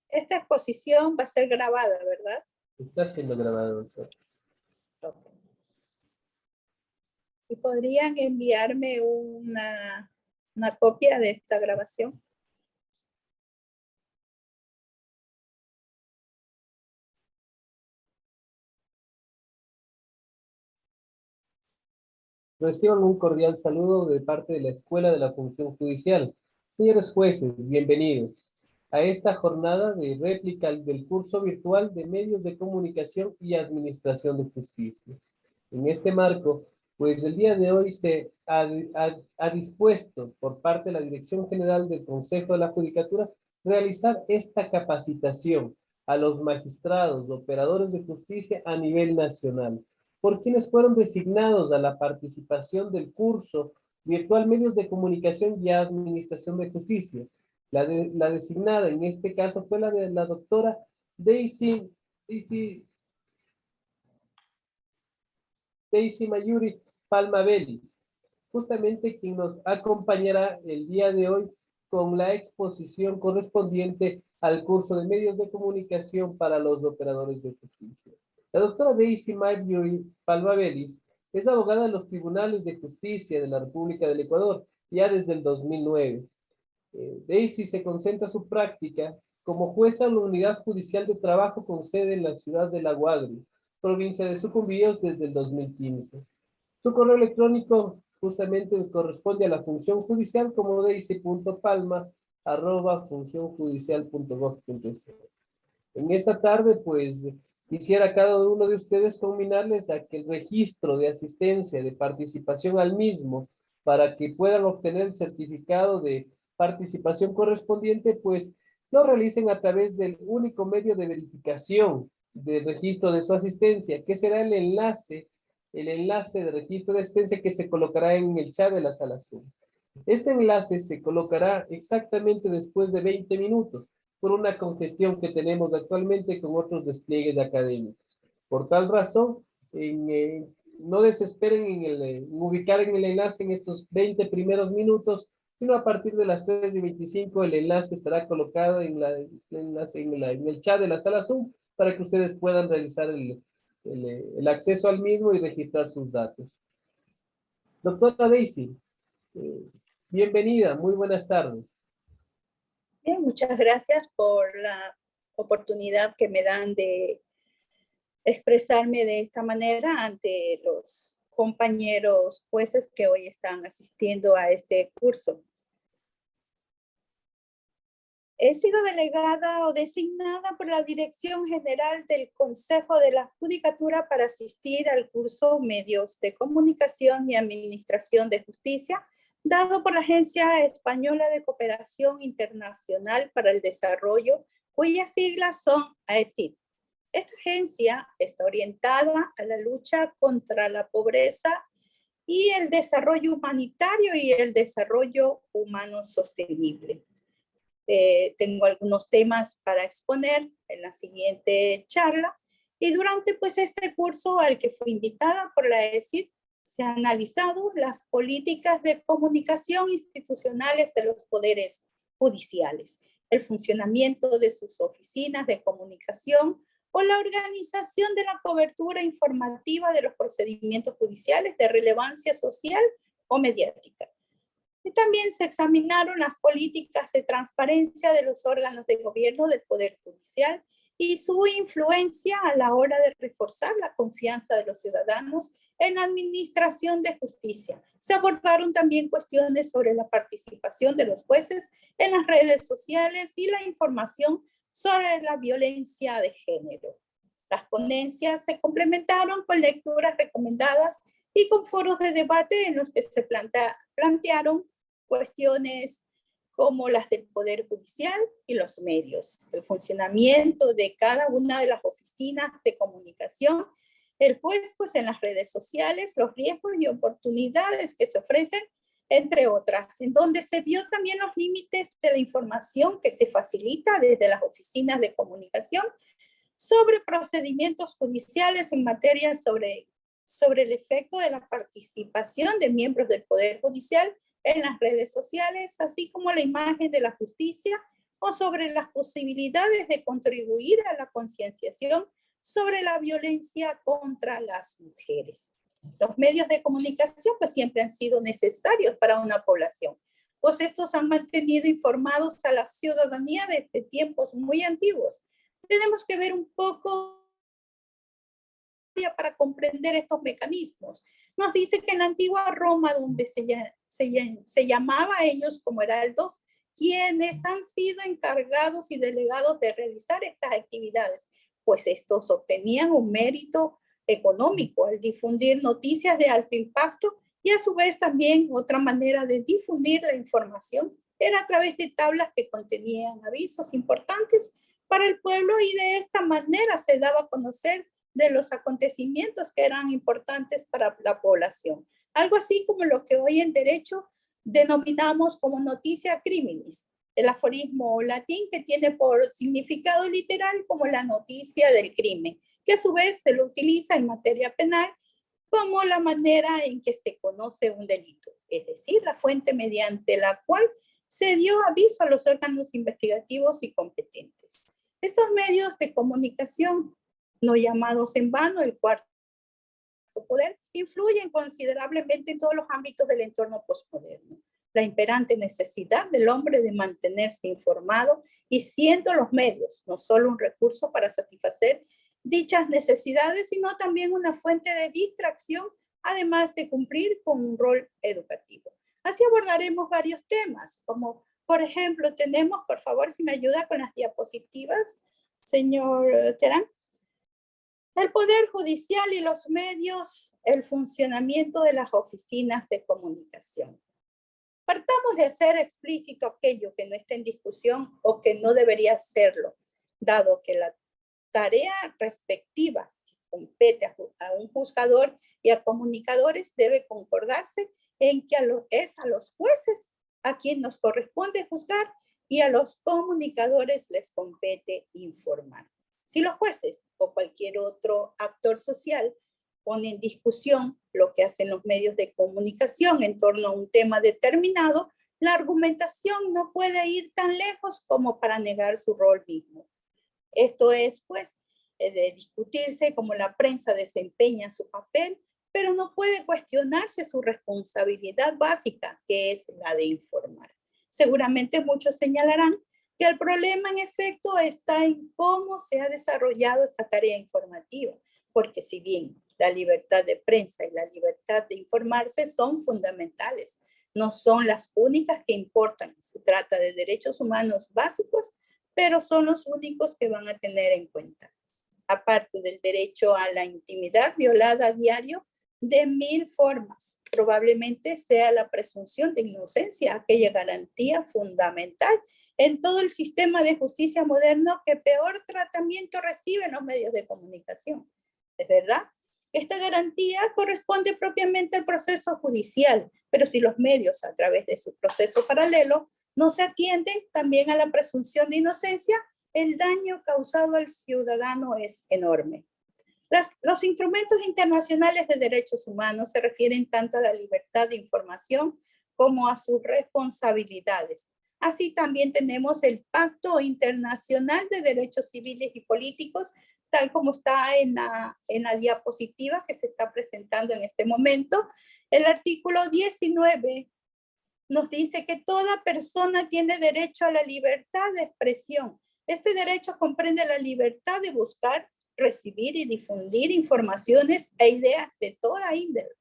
Esta exposición va a ser grabada, ¿verdad? Está siendo grabado, doctor. Ok. ¿Y podrían enviarme una copia de esta grabación? Reciban un cordial saludo de parte de la Escuela de la Función Judicial. Señores jueces, bienvenidos a esta jornada de réplica del curso virtual de Medios de Comunicación y Administración de Justicia. En este marco, pues el día de hoy se ha dispuesto por parte de la Dirección General del Consejo de la Judicatura realizar esta capacitación a los magistrados, operadores de justicia a nivel nacional, por quienes fueron designados a la participación del curso virtual Medios de Comunicación y Administración de Justicia. La designada en este caso fue la de la doctora Daisy Mayuri Palma Vélez, justamente quien nos acompañará el día de hoy con la exposición correspondiente al curso de Medios de Comunicación para los operadores de justicia. La doctora Daisy Mayuri Palma Vélez es abogada de los Tribunales de Justicia de la República del Ecuador, ya desde el 2009. Daisy se concentra su práctica como jueza en la Unidad Judicial de Trabajo con sede en la ciudad de La Guagra, provincia de Sucumbíos, desde el 2015. Su correo electrónico justamente corresponde a la función judicial como daisy.palma@funcionjudicial.gov.es. En esta tarde, pues, quisiera a cada uno de ustedes combinarles a que el registro de asistencia, de participación al mismo, para que puedan obtener el certificado de participación correspondiente, pues, lo realicen a través del único medio de verificación de registro de su asistencia, que será el enlace de registro de asistencia que se colocará en el chat de la sala Zoom. Este enlace se colocará exactamente después de 20 minutos por una congestión que tenemos actualmente con otros despliegues académicos. Por tal razón, no desesperen en ubicar en el enlace en estos 20 primeros minutos, sino a partir de las 3:25 el enlace estará colocado en el chat de la sala Zoom para que ustedes puedan realizar el acceso al mismo y registrar sus datos. Doctora Daisy, bienvenida, muy buenas tardes. Bien, muchas gracias por la oportunidad que me dan de expresarme de esta manera ante los compañeros jueces que hoy están asistiendo a este curso. He sido delegada o designada por la Dirección General del Consejo de la Judicatura para asistir al curso Medios de Comunicación y Administración de Justicia, dado por la Agencia Española de Cooperación Internacional para el Desarrollo, cuyas siglas son AECID. Esta agencia está orientada a la lucha contra la pobreza y el desarrollo humanitario y el desarrollo humano sostenible. Tengo algunos temas para exponer en la siguiente charla y durante pues este curso al que fui invitada por la ESID se han analizado las políticas de comunicación institucionales de los poderes judiciales, el funcionamiento de sus oficinas de comunicación o la organización de la cobertura informativa de los procedimientos judiciales de relevancia social o mediática. Y también se examinaron las políticas de transparencia de los órganos de gobierno del Poder Judicial y su influencia a la hora de reforzar la confianza de los ciudadanos en la administración de justicia. Se abordaron también cuestiones sobre la participación de los jueces en las redes sociales y la información sobre la violencia de género. Las ponencias se complementaron con lecturas recomendadas y con foros de debate en los que se plantearon cuestiones como las del Poder Judicial y los medios, el funcionamiento de cada una de las oficinas de comunicación, el juez pues en las redes sociales, los riesgos y oportunidades que se ofrecen, entre otras, en donde se vio también los límites de la información que se facilita desde las oficinas de comunicación sobre procedimientos judiciales en materia sobre el efecto de la participación de miembros del Poder Judicial en las redes sociales, así como la imagen de la justicia o sobre las posibilidades de contribuir a la concienciación sobre la violencia contra las mujeres. Los medios de comunicación pues siempre han sido necesarios para una población, pues estos han mantenido informados a la ciudadanía desde tiempos muy antiguos. Tenemos que ver un poco para comprender estos mecanismos. Nos dice que en la antigua Roma, donde se llamaba a ellos como heraldos, quienes han sido encargados y delegados de realizar estas actividades, pues estos obtenían un mérito económico al difundir noticias de alto impacto y a su vez también otra manera de difundir la información era a través de tablas que contenían avisos importantes para el pueblo y de esta manera se daba a conocer de los acontecimientos que eran importantes para la población. Algo así como lo que hoy en derecho denominamos como noticia criminis, el aforismo latín que tiene por significado literal como la noticia del crimen, que a su vez se lo utiliza en materia penal como la manera en que se conoce un delito, es decir, la fuente mediante la cual se dio aviso a los órganos investigativos y competentes. Estos medios de comunicación, no llamados en vano el cuarto poder, influyen considerablemente en todos los ámbitos del entorno postmoderno. La imperante necesidad del hombre de mantenerse informado y siendo los medios no solo un recurso para satisfacer dichas necesidades, sino también una fuente de distracción, además de cumplir con un rol educativo. Así abordaremos varios temas, como por ejemplo, tenemos, por favor, si me ayuda con las diapositivas, señor Terán. El Poder Judicial y los medios, el funcionamiento de las oficinas de comunicación. Partamos de hacer explícito aquello que no está en discusión o que no debería serlo, dado que la tarea respectiva que compete a un juzgador y a comunicadores debe concordarse en que es a los jueces a quien nos corresponde juzgar y a los comunicadores les compete informar. Si los jueces o cualquier otro actor social pone en discusión lo que hacen los medios de comunicación en torno a un tema determinado, la argumentación no puede ir tan lejos como para negar su rol mismo. Esto es, pues, de discutirse cómo la prensa desempeña su papel, pero no puede cuestionarse su responsabilidad básica, que es la de informar. Seguramente muchos señalarán que el problema en efecto está en cómo se ha desarrollado esta tarea informativa, porque si bien la libertad de prensa y la libertad de informarse son fundamentales, no son las únicas que importan. Se trata de derechos humanos básicos, pero son los únicos que van a tener en cuenta. Aparte del derecho a la intimidad violada a diario de 1000 formas, probablemente sea la presunción de inocencia aquella garantía fundamental en todo el sistema de justicia moderno que peor tratamiento reciben los medios de comunicación. ¿Es verdad? Esta garantía corresponde propiamente al proceso judicial, pero si los medios, a través de su proceso paralelo, no se atienden también a la presunción de inocencia, el daño causado al ciudadano es enorme. Los instrumentos internacionales de derechos humanos se refieren tanto a la libertad de información como a sus responsabilidades. Así también tenemos el Pacto Internacional de Derechos Civiles y Políticos, tal como está en la diapositiva que se está presentando en este momento. El artículo 19 nos dice que toda persona tiene derecho a la libertad de expresión. Este derecho comprende la libertad de buscar, recibir y difundir informaciones e ideas de toda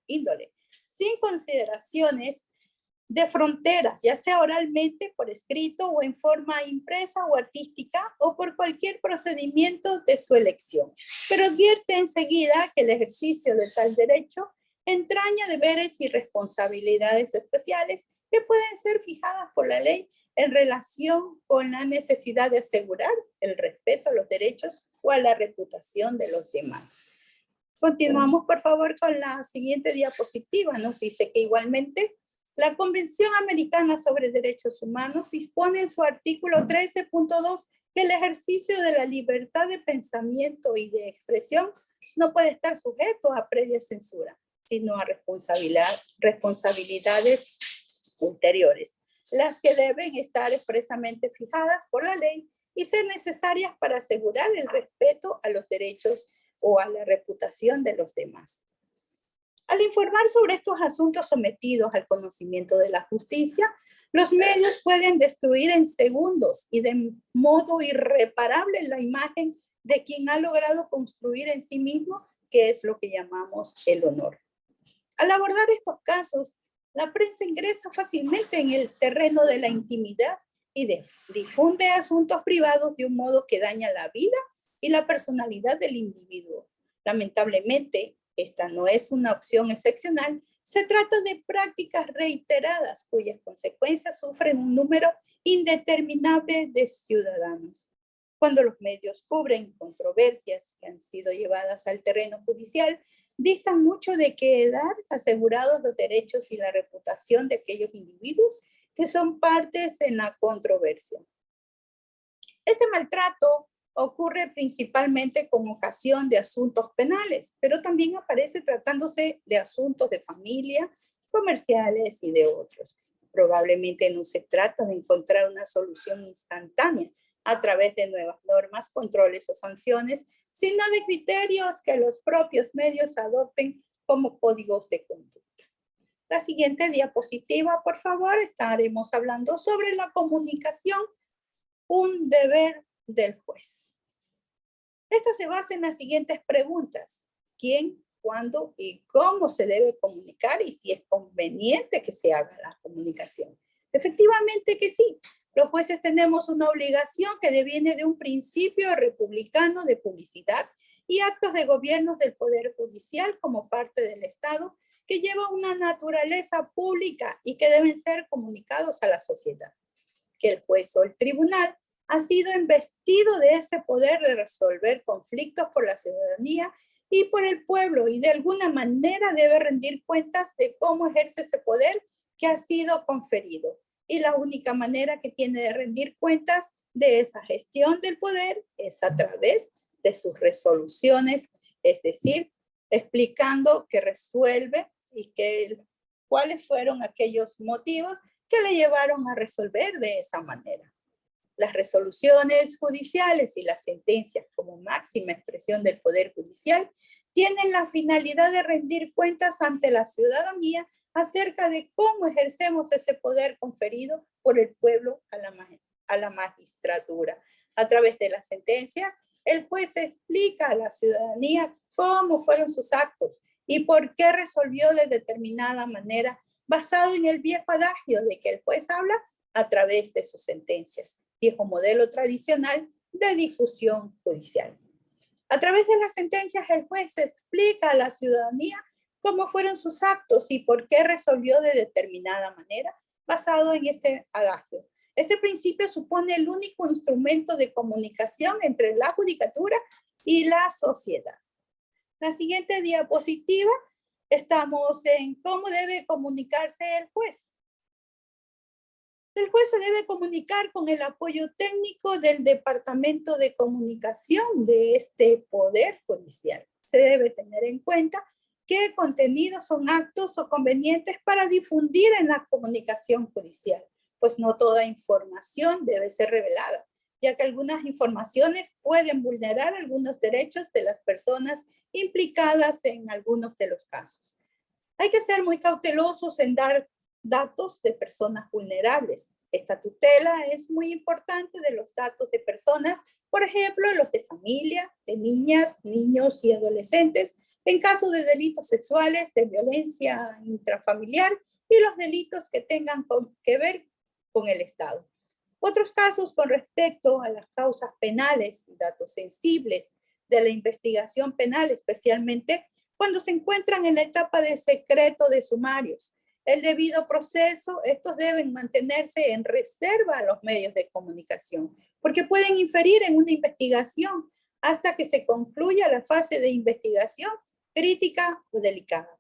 índole, sin consideraciones de fronteras, ya sea oralmente, por escrito o en forma impresa o artística o por cualquier procedimiento de su elección. Pero advierte enseguida que el ejercicio de tal derecho entraña deberes y responsabilidades especiales que pueden ser fijadas por la ley en relación con la necesidad de asegurar el respeto a los derechos o a la reputación de los demás. Continuamos, por favor, con la siguiente diapositiva. Nos dice que igualmente la Convención Americana sobre Derechos Humanos dispone en su artículo 13.2 que el ejercicio de la libertad de pensamiento y de expresión no puede estar sujeto a previa censura, sino a responsabilidades ulteriores, las que deben estar expresamente fijadas por la ley y ser necesarias para asegurar el respeto a los derechos o a la reputación de los demás. Al informar sobre estos asuntos sometidos al conocimiento de la justicia, los medios pueden destruir en segundos y de modo irreparable la imagen de quien ha logrado construir en sí mismo, que es lo que llamamos el honor. Al abordar estos casos, la prensa ingresa fácilmente en el terreno de la intimidad y difunde asuntos privados de un modo que daña la vida y la personalidad del individuo. Lamentablemente, esta no es una opción excepcional, se trata de prácticas reiteradas cuyas consecuencias sufren un número indeterminable de ciudadanos. Cuando los medios cubren controversias que han sido llevadas al terreno judicial, distan mucho de quedar asegurados los derechos y la reputación de aquellos individuos que son partes en la controversia. Este maltrato ocurre principalmente con ocasión de asuntos penales, pero también aparece tratándose de asuntos de familia, comerciales y de otros. Probablemente no se trata de encontrar una solución instantánea a través de nuevas normas, controles o sanciones, sino de criterios que los propios medios adopten como códigos de conducta. La siguiente diapositiva, por favor, estaremos hablando sobre la comunicación, un deber del juez. Esta se basa en las siguientes preguntas: ¿quién, cuándo y cómo se debe comunicar y si es conveniente que se haga la comunicación? Efectivamente que sí. Los jueces tenemos una obligación que deviene de un principio republicano de publicidad y actos de gobierno del Poder Judicial como parte del Estado que lleva una naturaleza pública y que deben ser comunicados a la sociedad. Que el juez o el tribunal ha sido investido de ese poder de resolver conflictos por la ciudadanía y por el pueblo y de alguna manera debe rendir cuentas de cómo ejerce ese poder que ha sido conferido. Y la única manera que tiene de rendir cuentas de esa gestión del poder es a través de sus resoluciones, es decir, explicando que resuelve y cuáles fueron aquellos motivos que le llevaron a resolver de esa manera. Las resoluciones judiciales y las sentencias como máxima expresión del Poder Judicial tienen la finalidad de rendir cuentas ante la ciudadanía acerca de cómo ejercemos ese poder conferido por el pueblo a la magistratura. A través de las sentencias, el juez explica a la ciudadanía cómo fueron sus actos y por qué resolvió de determinada manera, basado en el viejo adagio de que el juez habla a través de sus sentencias, viejo modelo tradicional de difusión judicial. A través de las sentencias, el juez explica a la ciudadanía cómo fueron sus actos y por qué resolvió de determinada manera, basado en este adagio. Este principio supone el único instrumento de comunicación entre la judicatura y la sociedad. La siguiente diapositiva, estamos en cómo debe comunicarse el juez. El juez se debe comunicar con el apoyo técnico del Departamento de Comunicación de este Poder Judicial. Se debe tener en cuenta qué contenidos son aptos o convenientes para difundir en la comunicación judicial, pues no toda información debe ser revelada, ya que algunas informaciones pueden vulnerar algunos derechos de las personas implicadas en algunos de los casos. Hay que ser muy cautelosos en dar datos de personas vulnerables. Esta tutela es muy importante de los datos de personas, por ejemplo, los de familia, de niñas, niños y adolescentes, en caso de delitos sexuales, de violencia intrafamiliar y los delitos que tengan que ver con el Estado. Otros casos con respecto a las causas penales, datos sensibles de la investigación penal, especialmente cuando se encuentran en la etapa de secreto de sumarios. El debido proceso, estos deben mantenerse en reserva a los medios de comunicación, porque pueden inferir en una investigación hasta que se concluya la fase de investigación crítica o delicada.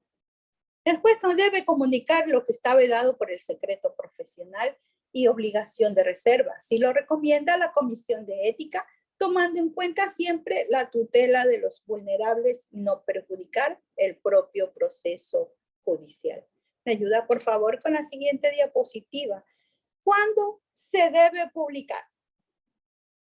El juez no debe comunicar lo que está vedado por el secreto profesional y obligación de reserva, si lo recomienda la Comisión de Ética, tomando en cuenta siempre la tutela de los vulnerables y no perjudicar el propio proceso judicial. ¿Me ayuda, por favor, con la siguiente diapositiva? ¿Cuándo se debe publicar?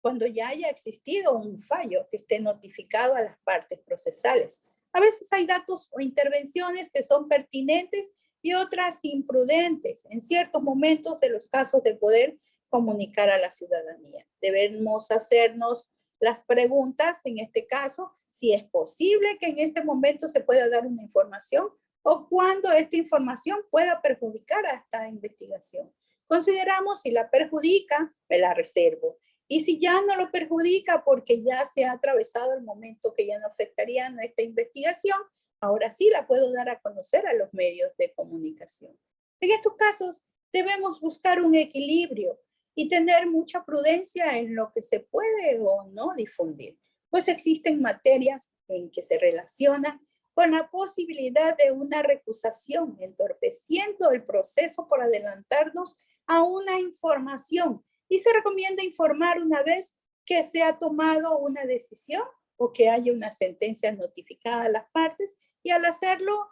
Cuando ya haya existido un fallo que esté notificado a las partes procesales. A veces hay datos o intervenciones que son pertinentes y otras imprudentes en ciertos momentos de los casos de poder comunicar a la ciudadanía. Debemos hacernos las preguntas, en este caso, si es posible que en este momento se pueda dar una información o cuando esta información pueda perjudicar a esta investigación. Consideramos si la perjudica, me la reservo. Y si ya no lo perjudica porque ya se ha atravesado el momento que ya no afectaría a nuestra investigación, ahora sí la puedo dar a conocer a los medios de comunicación. En estos casos debemos buscar un equilibrio y tener mucha prudencia en lo que se puede o no difundir, pues existen materias en que se relaciona con la posibilidad de una recusación, entorpeciendo el proceso por adelantarnos a una información. Y se recomienda informar una vez que se ha tomado una decisión o que haya una sentencia notificada a las partes, y al hacerlo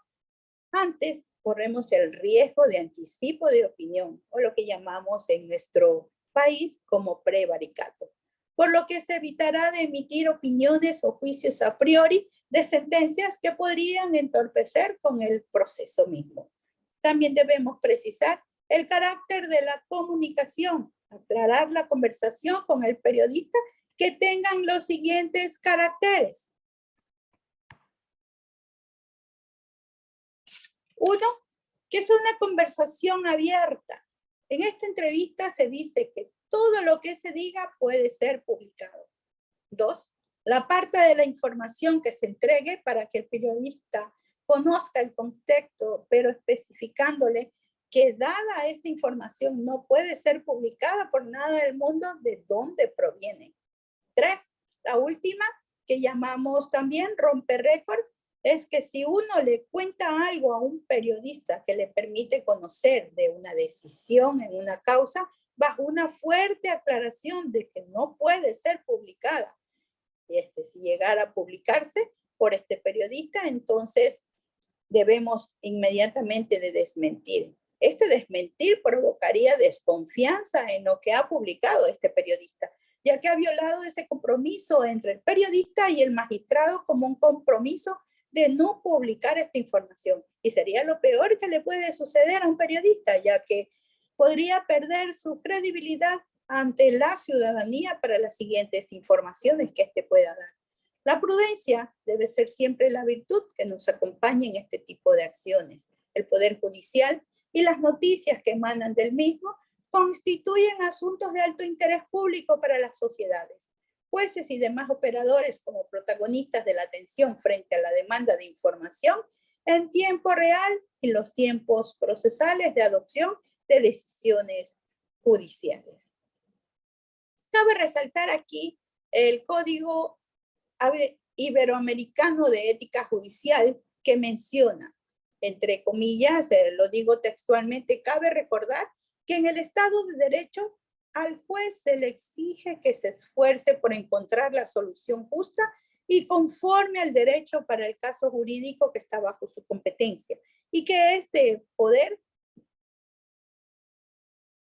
antes corremos el riesgo de anticipo de opinión, o lo que llamamos en nuestro país como prevaricato, por lo que se evitará de emitir opiniones o juicios a priori de sentencias que podrían entorpecer con el proceso mismo. También debemos precisar el carácter de la comunicación, aclarar la conversación con el periodista que tengan los siguientes caracteres. 1, que es una conversación abierta. En esta entrevista se dice que todo lo que se diga puede ser publicado. 2, la parte de la información que se entregue para que el periodista conozca el contexto, pero especificándole que dada esta información no puede ser publicada por nada del mundo de dónde proviene. 3, la última, que llamamos también romper récord, es que si uno le cuenta algo a un periodista que le permite conocer de una decisión en una causa, bajo una fuerte aclaración de que no puede ser publicada, y si llegara a publicarse por este periodista, entonces debemos inmediatamente de desmentir. Este desmentir provocaría desconfianza en lo que ha publicado este periodista, ya que ha violado ese compromiso entre el periodista y el magistrado como un compromiso de no publicar esta información. Y sería lo peor que le puede suceder a un periodista, ya que podría perder su credibilidad ante la ciudadanía para las siguientes informaciones que éste pueda dar. La prudencia debe ser siempre la virtud que nos acompañe en este tipo de acciones. El Poder Judicial y las noticias que emanan del mismo constituyen asuntos de alto interés público para las sociedades. Jueces y demás operadores como protagonistas de la atención frente a la demanda de información en tiempo real y los tiempos procesales de adopción de decisiones judiciales. Cabe resaltar aquí el Código Iberoamericano de Ética Judicial que menciona, entre comillas, lo digo textualmente, cabe recordar que en el Estado de Derecho al juez se le exige que se esfuerce por encontrar la solución justa y conforme al derecho para el caso jurídico que está bajo su competencia, y que este poder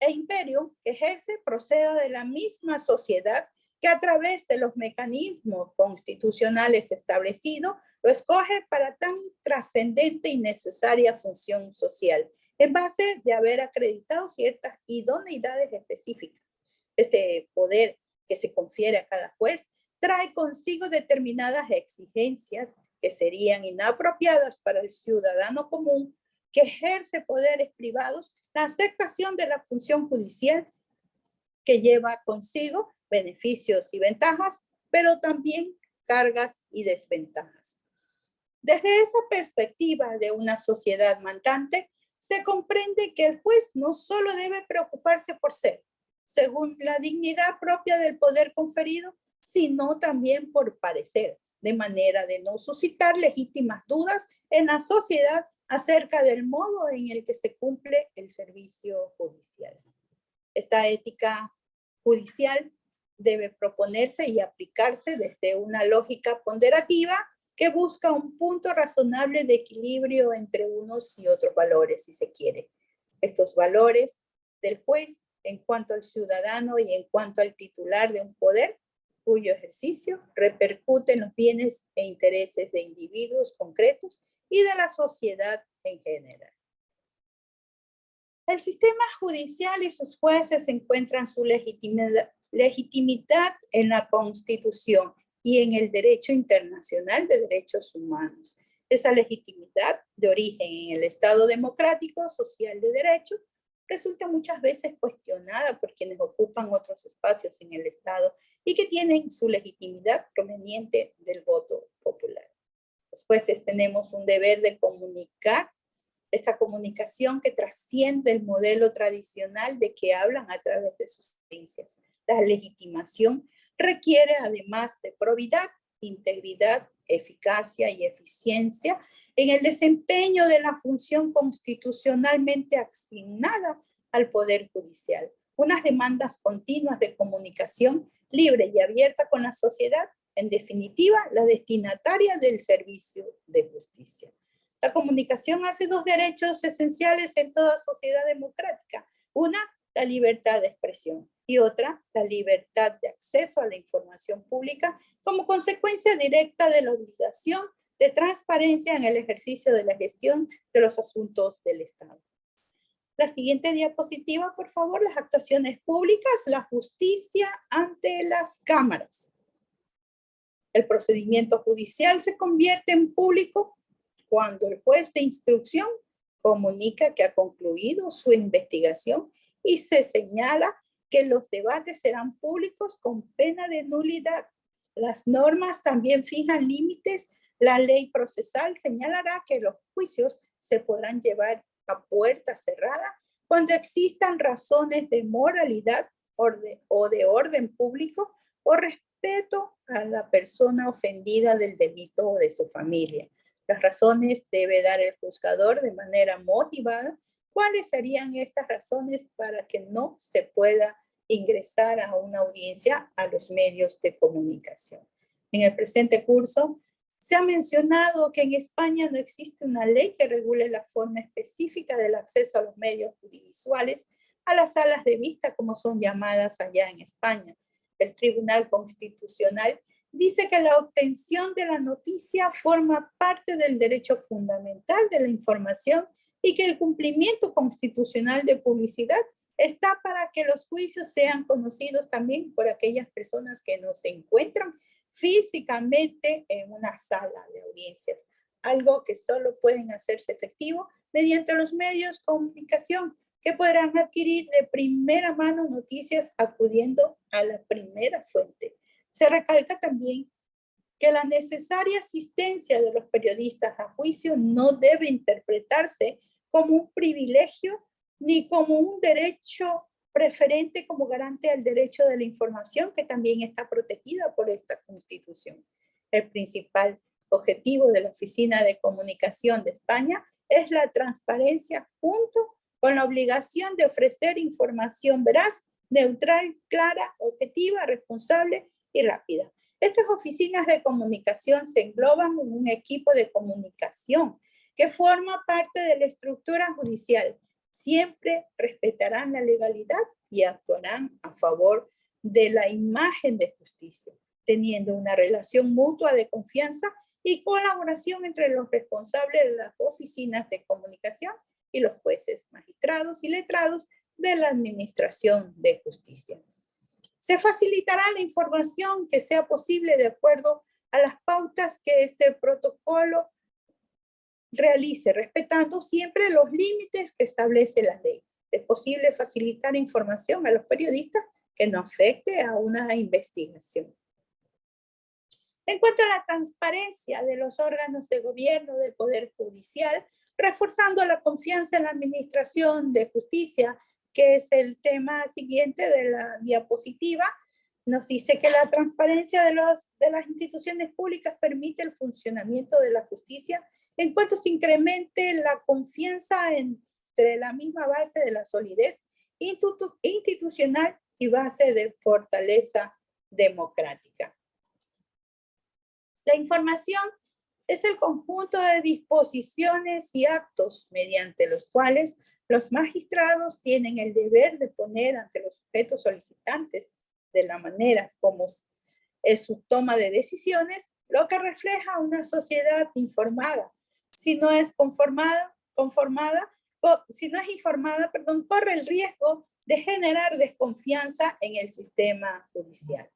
e imperio que ejerce proceda de la misma sociedad que a través de los mecanismos constitucionales establecidos lo escoge para tan trascendente y necesaria función social, en base de haber acreditado ciertas idoneidades específicas. Este poder que se confiere a cada juez trae consigo determinadas exigencias que serían inapropiadas para el ciudadano común que ejerce poderes privados, la aceptación de la función judicial que lleva consigo beneficios y ventajas, pero también cargas y desventajas. Desde esa perspectiva de una sociedad mandante, se comprende que el juez no solo debe preocuparse por ser, según la dignidad propia del poder conferido, sino también por parecer, de manera de no suscitar legítimas dudas en la sociedad acerca del modo en el que se cumple el servicio judicial. Esta ética judicial debe proponerse y aplicarse desde una lógica ponderativa que busca un punto razonable de equilibrio entre unos y otros valores, si se quiere. Estos valores del juez en cuanto al ciudadano y en cuanto al titular de un poder, cuyo ejercicio repercute en los bienes e intereses de individuos concretos y de la sociedad en general. El sistema judicial y sus jueces encuentran su legitimidad en la Constitución y en el derecho internacional de derechos humanos. Esa legitimidad de origen en el Estado democrático, social de derecho, resulta muchas veces cuestionada por quienes ocupan otros espacios en el Estado y que tienen su legitimidad proveniente del voto popular. Los jueces tenemos un deber de comunicar esta comunicación que trasciende el modelo tradicional de que hablan a través de sus sentencias. La legitimación requiere, además de probidad, integridad, eficacia y eficiencia en el desempeño de la función constitucionalmente asignada al Poder Judicial. Unas demandas continuas de comunicación libre y abierta con la sociedad, en definitiva, la destinataria del servicio de justicia. La comunicación hace dos derechos esenciales en toda sociedad democrática. Una, la libertad de expresión, y otra, la libertad de acceso a la información pública como consecuencia directa de la obligación de transparencia en el ejercicio de la gestión de los asuntos del Estado. La siguiente diapositiva, por favor, las actuaciones públicas, la justicia ante las cámaras. El procedimiento judicial se convierte en público cuando el juez de instrucción comunica que ha concluido su investigación y se señala que los debates serán públicos con pena de nulidad. Las normas también fijan límites. La ley procesal señalará que los juicios se podrán llevar a puerta cerrada cuando existan razones de moralidad o de orden público o respeto a la persona ofendida del delito o de su familia. Las razones debe dar el juzgador de manera motivada. ¿Cuáles serían estas razones para que no se pueda ingresar a una audiencia a los medios de comunicación? En el presente curso se ha mencionado que en España no existe una ley que regule la forma específica del acceso a los medios audiovisuales, a las salas de vista, como son llamadas allá en España. El Tribunal Constitucional dice que la obtención de la noticia forma parte del derecho fundamental de la información y que el cumplimiento constitucional de publicidad está para que los juicios sean conocidos también por aquellas personas que no se encuentran físicamente en una sala de audiencias, algo que solo pueden hacerse efectivo mediante los medios de comunicación que podrán adquirir de primera mano noticias acudiendo a la primera fuente. Se recalca también que la necesaria asistencia de los periodistas a juicio no debe interpretarse como un privilegio ni como un derecho preferente como garante del derecho de la información, que también está protegida por esta Constitución. El principal objetivo de la Oficina de Comunicación de España es la transparencia junto con la obligación de ofrecer información veraz, neutral, clara, objetiva, responsable y rápida. Estas oficinas de comunicación se engloban en un equipo de comunicación que forma parte de la estructura judicial. Siempre respetarán la legalidad y actuarán a favor de la imagen de justicia, teniendo una relación mutua de confianza y colaboración entre los responsables de las oficinas de comunicación y los jueces, magistrados y letrados de la Administración de Justicia. Se facilitará la información que sea posible de acuerdo a las pautas que este protocolo realice, respetando siempre los límites que establece la ley. Es posible facilitar información a los periodistas que no afecte a una investigación. En cuanto a la transparencia de los órganos de gobierno del Poder Judicial, reforzando la confianza en la Administración de Justicia, que es el tema siguiente de la diapositiva, nos dice que la transparencia de las instituciones públicas permite el funcionamiento de la justicia en cuanto se incremente la confianza entre la misma base de la solidez institucional y base de fortaleza democrática. La información es el conjunto de disposiciones y actos mediante los cuales los magistrados tienen el deber de poner ante los sujetos solicitantes de la manera como es su toma de decisiones, lo que refleja una sociedad informada. Si no es informada, corre el riesgo de generar desconfianza en el sistema judicial.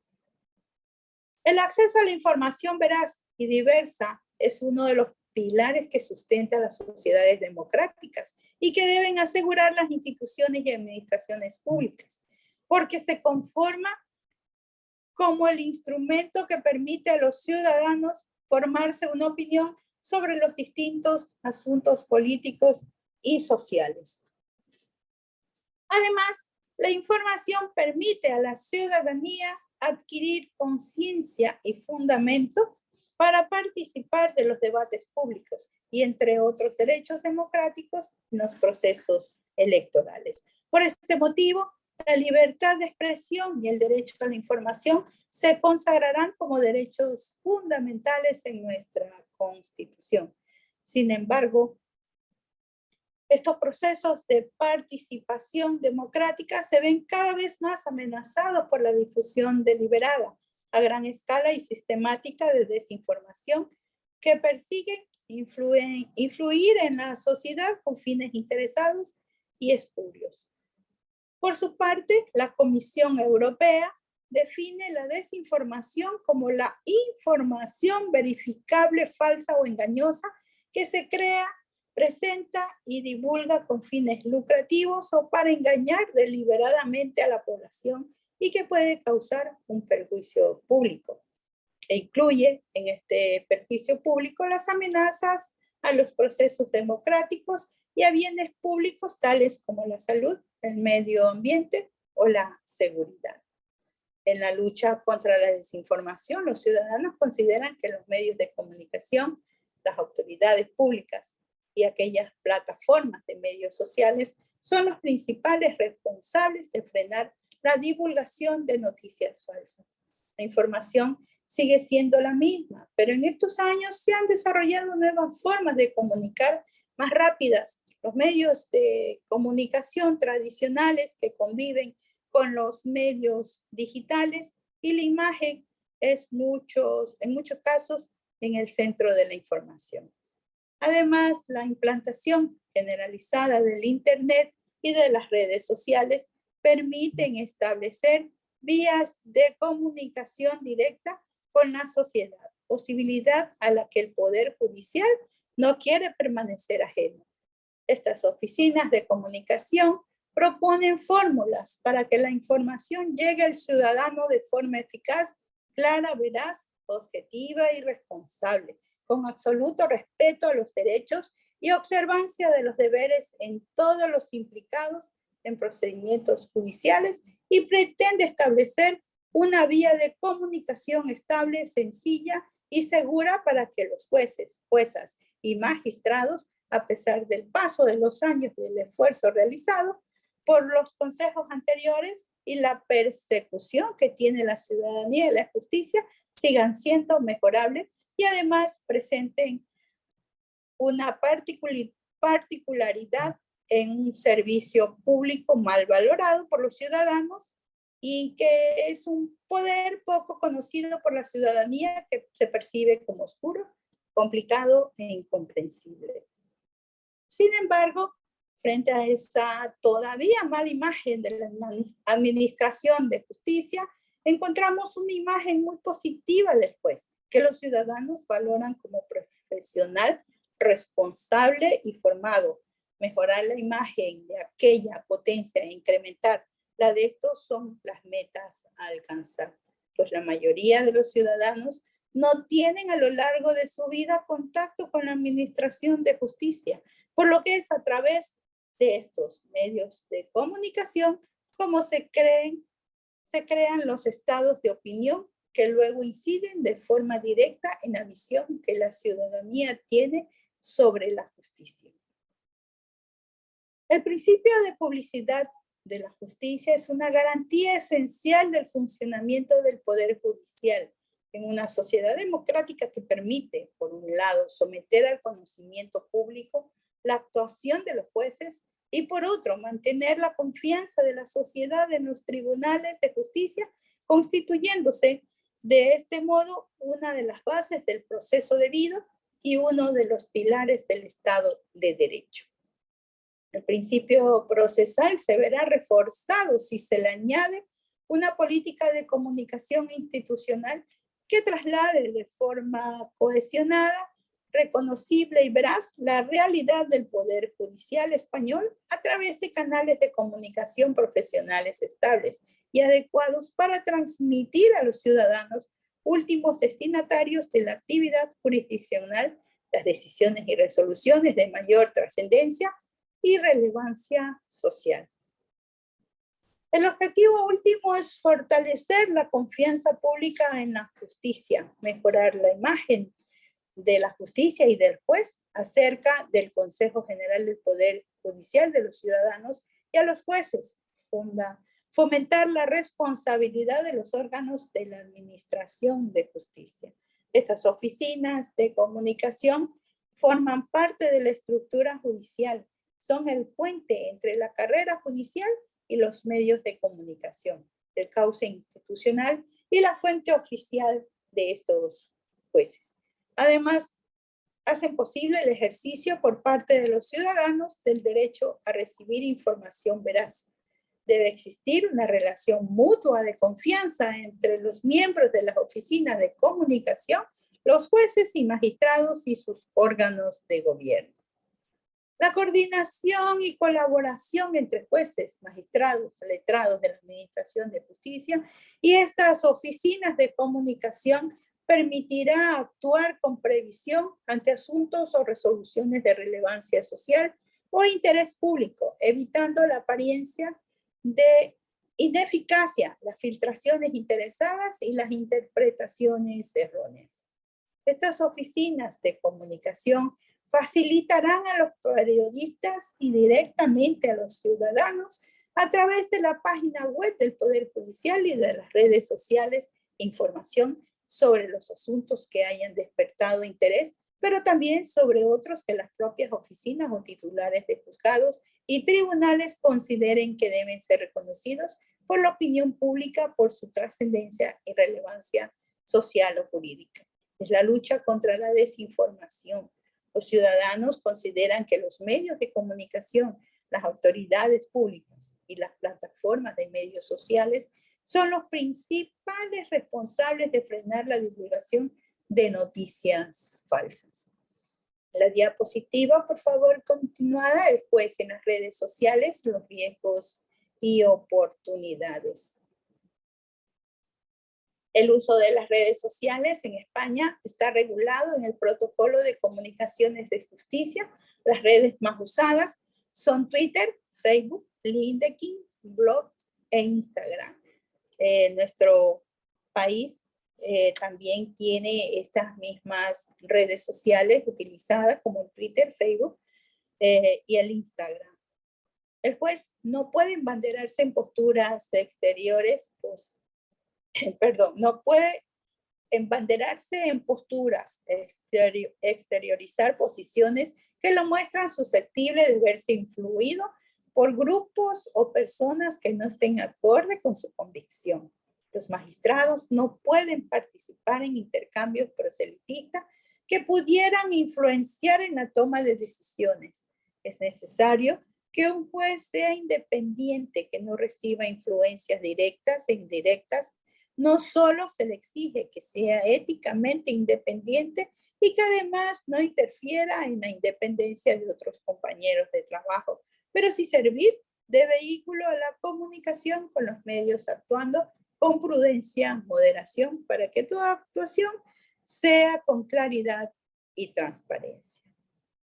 El acceso a la información veraz y diversa es uno de los pilares que sustenta las sociedades democráticas y que deben asegurar las instituciones y administraciones públicas, porque se conforma como el instrumento que permite a los ciudadanos formarse una opinión sobre los distintos asuntos políticos y sociales. Además, la información permite a la ciudadanía adquirir conciencia y fundamento para participar de los debates públicos y, entre otros derechos democráticos, en los procesos electorales. Por este motivo, la libertad de expresión y el derecho a la información se consagrarán como derechos fundamentales en nuestra Constitución. Sin embargo, estos procesos de participación democrática se ven cada vez más amenazados por la difusión deliberada a gran escala y sistemática de desinformación que persiguen influir en la sociedad con fines interesados y espurios. Por su parte, la Comisión Europea define la desinformación como la información verificable, falsa o engañosa que se crea, presenta y divulga con fines lucrativos o para engañar deliberadamente a la población y que puede causar un perjuicio público. E incluye en este perjuicio público las amenazas a los procesos democráticos y a bienes públicos tales como la salud, el medio ambiente o la seguridad. En la lucha contra la desinformación, los ciudadanos consideran que los medios de comunicación, las autoridades públicas y aquellas plataformas de medios sociales son los principales responsables de frenar la divulgación de noticias falsas. La información sigue siendo la misma, pero en estos años se han desarrollado nuevas formas de comunicar más rápidas. Los medios de comunicación tradicionales que conviven con los medios digitales y la imagen es en muchos casos en el centro de la información. Además, la implantación generalizada del Internet y de las redes sociales permiten establecer vías de comunicación directa con la sociedad, posibilidad a la que el Poder Judicial no quiere permanecer ajeno. Estas oficinas de comunicación proponen fórmulas para que la información llegue al ciudadano de forma eficaz, clara, veraz, objetiva y responsable, con absoluto respeto a los derechos y observancia de los deberes en todos los implicados en procedimientos judiciales y pretende establecer una vía de comunicación estable, sencilla y segura para que los jueces, juezas y magistrados, a pesar del paso de los años del esfuerzo realizado por los consejos anteriores y la persecución que tiene la ciudadanía y la justicia, sigan siendo mejorables y además presenten una particularidad en un servicio público mal valorado por los ciudadanos y que es un poder poco conocido por la ciudadanía que se percibe como oscuro, complicado e incomprensible. Sin embargo, frente a esa todavía mala imagen de la administración de justicia, encontramos una imagen muy positiva del juez, que los ciudadanos valoran como profesional, responsable y formado. Mejorar la imagen de aquella potencia e incrementar la de estos son las metas a alcanzar, pues la mayoría de los ciudadanos no tienen a lo largo de su vida contacto con la administración de justicia, por lo que es a través de estos medios de comunicación como se crean los estados de opinión que luego inciden de forma directa en la visión que la ciudadanía tiene sobre la justicia. El principio de publicidad de la justicia es una garantía esencial del funcionamiento del Poder Judicial En una sociedad democrática que permite, por un lado, someter al conocimiento público la actuación de los jueces y por otro, mantener la confianza de la sociedad en los tribunales de justicia, constituyéndose de este modo una de las bases del proceso debido y uno de los pilares del Estado de Derecho. El principio procesal se verá reforzado si se le añade una política de comunicación institucional que traslade de forma cohesionada, reconocible y veraz la realidad del Poder Judicial español a través de canales de comunicación profesionales estables y adecuados para transmitir a los ciudadanos, últimos destinatarios de la actividad jurisdiccional, las decisiones y resoluciones de mayor trascendencia y relevancia social. El objetivo último es fortalecer la confianza pública en la justicia, mejorar la imagen de la justicia y del juez acerca del Consejo General del Poder Judicial de los ciudadanos y a los jueces, fomentar la responsabilidad de los órganos de la administración de justicia. Estas oficinas de comunicación forman parte de la estructura judicial, son el puente entre la carrera judicial y los medios de comunicación, el cauce institucional y la fuente oficial de estos jueces. Además, hacen posible el ejercicio por parte de los ciudadanos del derecho a recibir información veraz. Debe existir una relación mutua de confianza entre los miembros de las oficinas de comunicación, los jueces y magistrados y sus órganos de gobierno. La coordinación y colaboración entre jueces, magistrados, letrados de la Administración de Justicia y estas oficinas de comunicación permitirá actuar con previsión ante asuntos o resoluciones de relevancia social o interés público, evitando la apariencia de ineficacia, las filtraciones interesadas y las interpretaciones erróneas. Estas oficinas de comunicación facilitarán a los periodistas y directamente a los ciudadanos a través de la página web del Poder Judicial y de las redes sociales información sobre los asuntos que hayan despertado interés, pero también sobre otros que las propias oficinas o titulares de juzgados y tribunales consideren que deben ser reconocidos por la opinión pública por su trascendencia y relevancia social o jurídica. Es la lucha contra la desinformación. Los ciudadanos consideran que los medios de comunicación, las autoridades públicas y las plataformas de medios sociales son los principales responsables de frenar la divulgación de noticias falsas. La diapositiva, por favor, continuada. El juez en las redes sociales, los riesgos y oportunidades. El uso de las redes sociales en España está regulado en el Protocolo de Comunicaciones de Justicia. Las redes más usadas son Twitter, Facebook, LinkedIn, Blog e Instagram. Nuestro país también tiene estas mismas redes sociales utilizadas como el Twitter, Facebook y el Instagram. El juez no puede embanderarse en posturas exteriores, no puede embanderarse en posturas, exteriorizar posiciones que lo muestran susceptible de verse influido por grupos o personas que no estén acorde con su convicción. Los magistrados no pueden participar en intercambios proselitistas que pudieran influenciar en la toma de decisiones. Es necesario que un juez sea independiente, que no reciba influencias directas e indirectas. No solo se le exige que sea éticamente independiente y que además no interfiera en la independencia de otros compañeros de trabajo, pero sí servir de vehículo a la comunicación con los medios, actuando con prudencia, moderación, para que toda actuación sea con claridad y transparencia.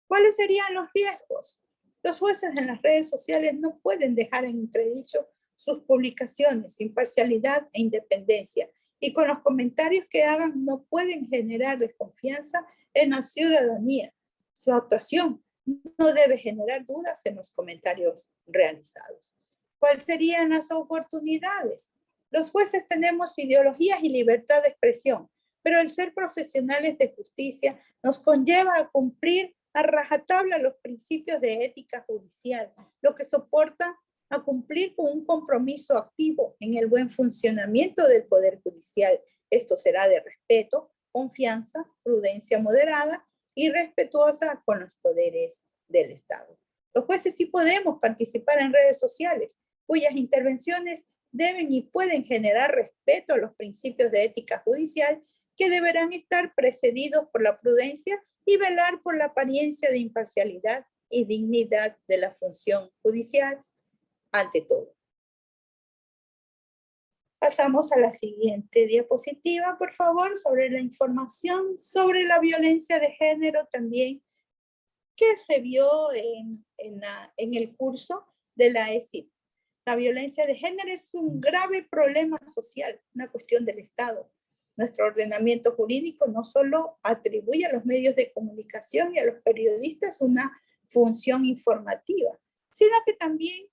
¿Cuáles serían los riesgos? Los jueces en las redes sociales no pueden dejar en entredicho sus publicaciones, imparcialidad e independencia, y con los comentarios que hagan no pueden generar desconfianza en la ciudadanía. Su actuación no debe generar dudas en los comentarios realizados. ¿Cuáles serían las oportunidades? Los jueces tenemos ideologías y libertad de expresión. pero el ser profesionales de justicia nos conlleva a cumplir a rajatabla los principios de ética judicial, lo que soporta a cumplir con un compromiso activo en el buen funcionamiento del Poder Judicial. Esto será de respeto, confianza, prudencia moderada y respetuosa con los poderes del Estado. Los jueces sí podemos participar en redes sociales, cuyas intervenciones deben y pueden generar respeto a los principios de ética judicial que deberán estar precedidos por la prudencia y velar por la apariencia de imparcialidad y dignidad de la función judicial ante todo. Pasamos a la siguiente diapositiva, por favor, sobre la información sobre la violencia de género también que se vio en el curso de la ESID. La violencia de género es un grave problema social, una cuestión del Estado. Nuestro ordenamiento jurídico no solo atribuye a los medios de comunicación y a los periodistas una función informativa, sino que también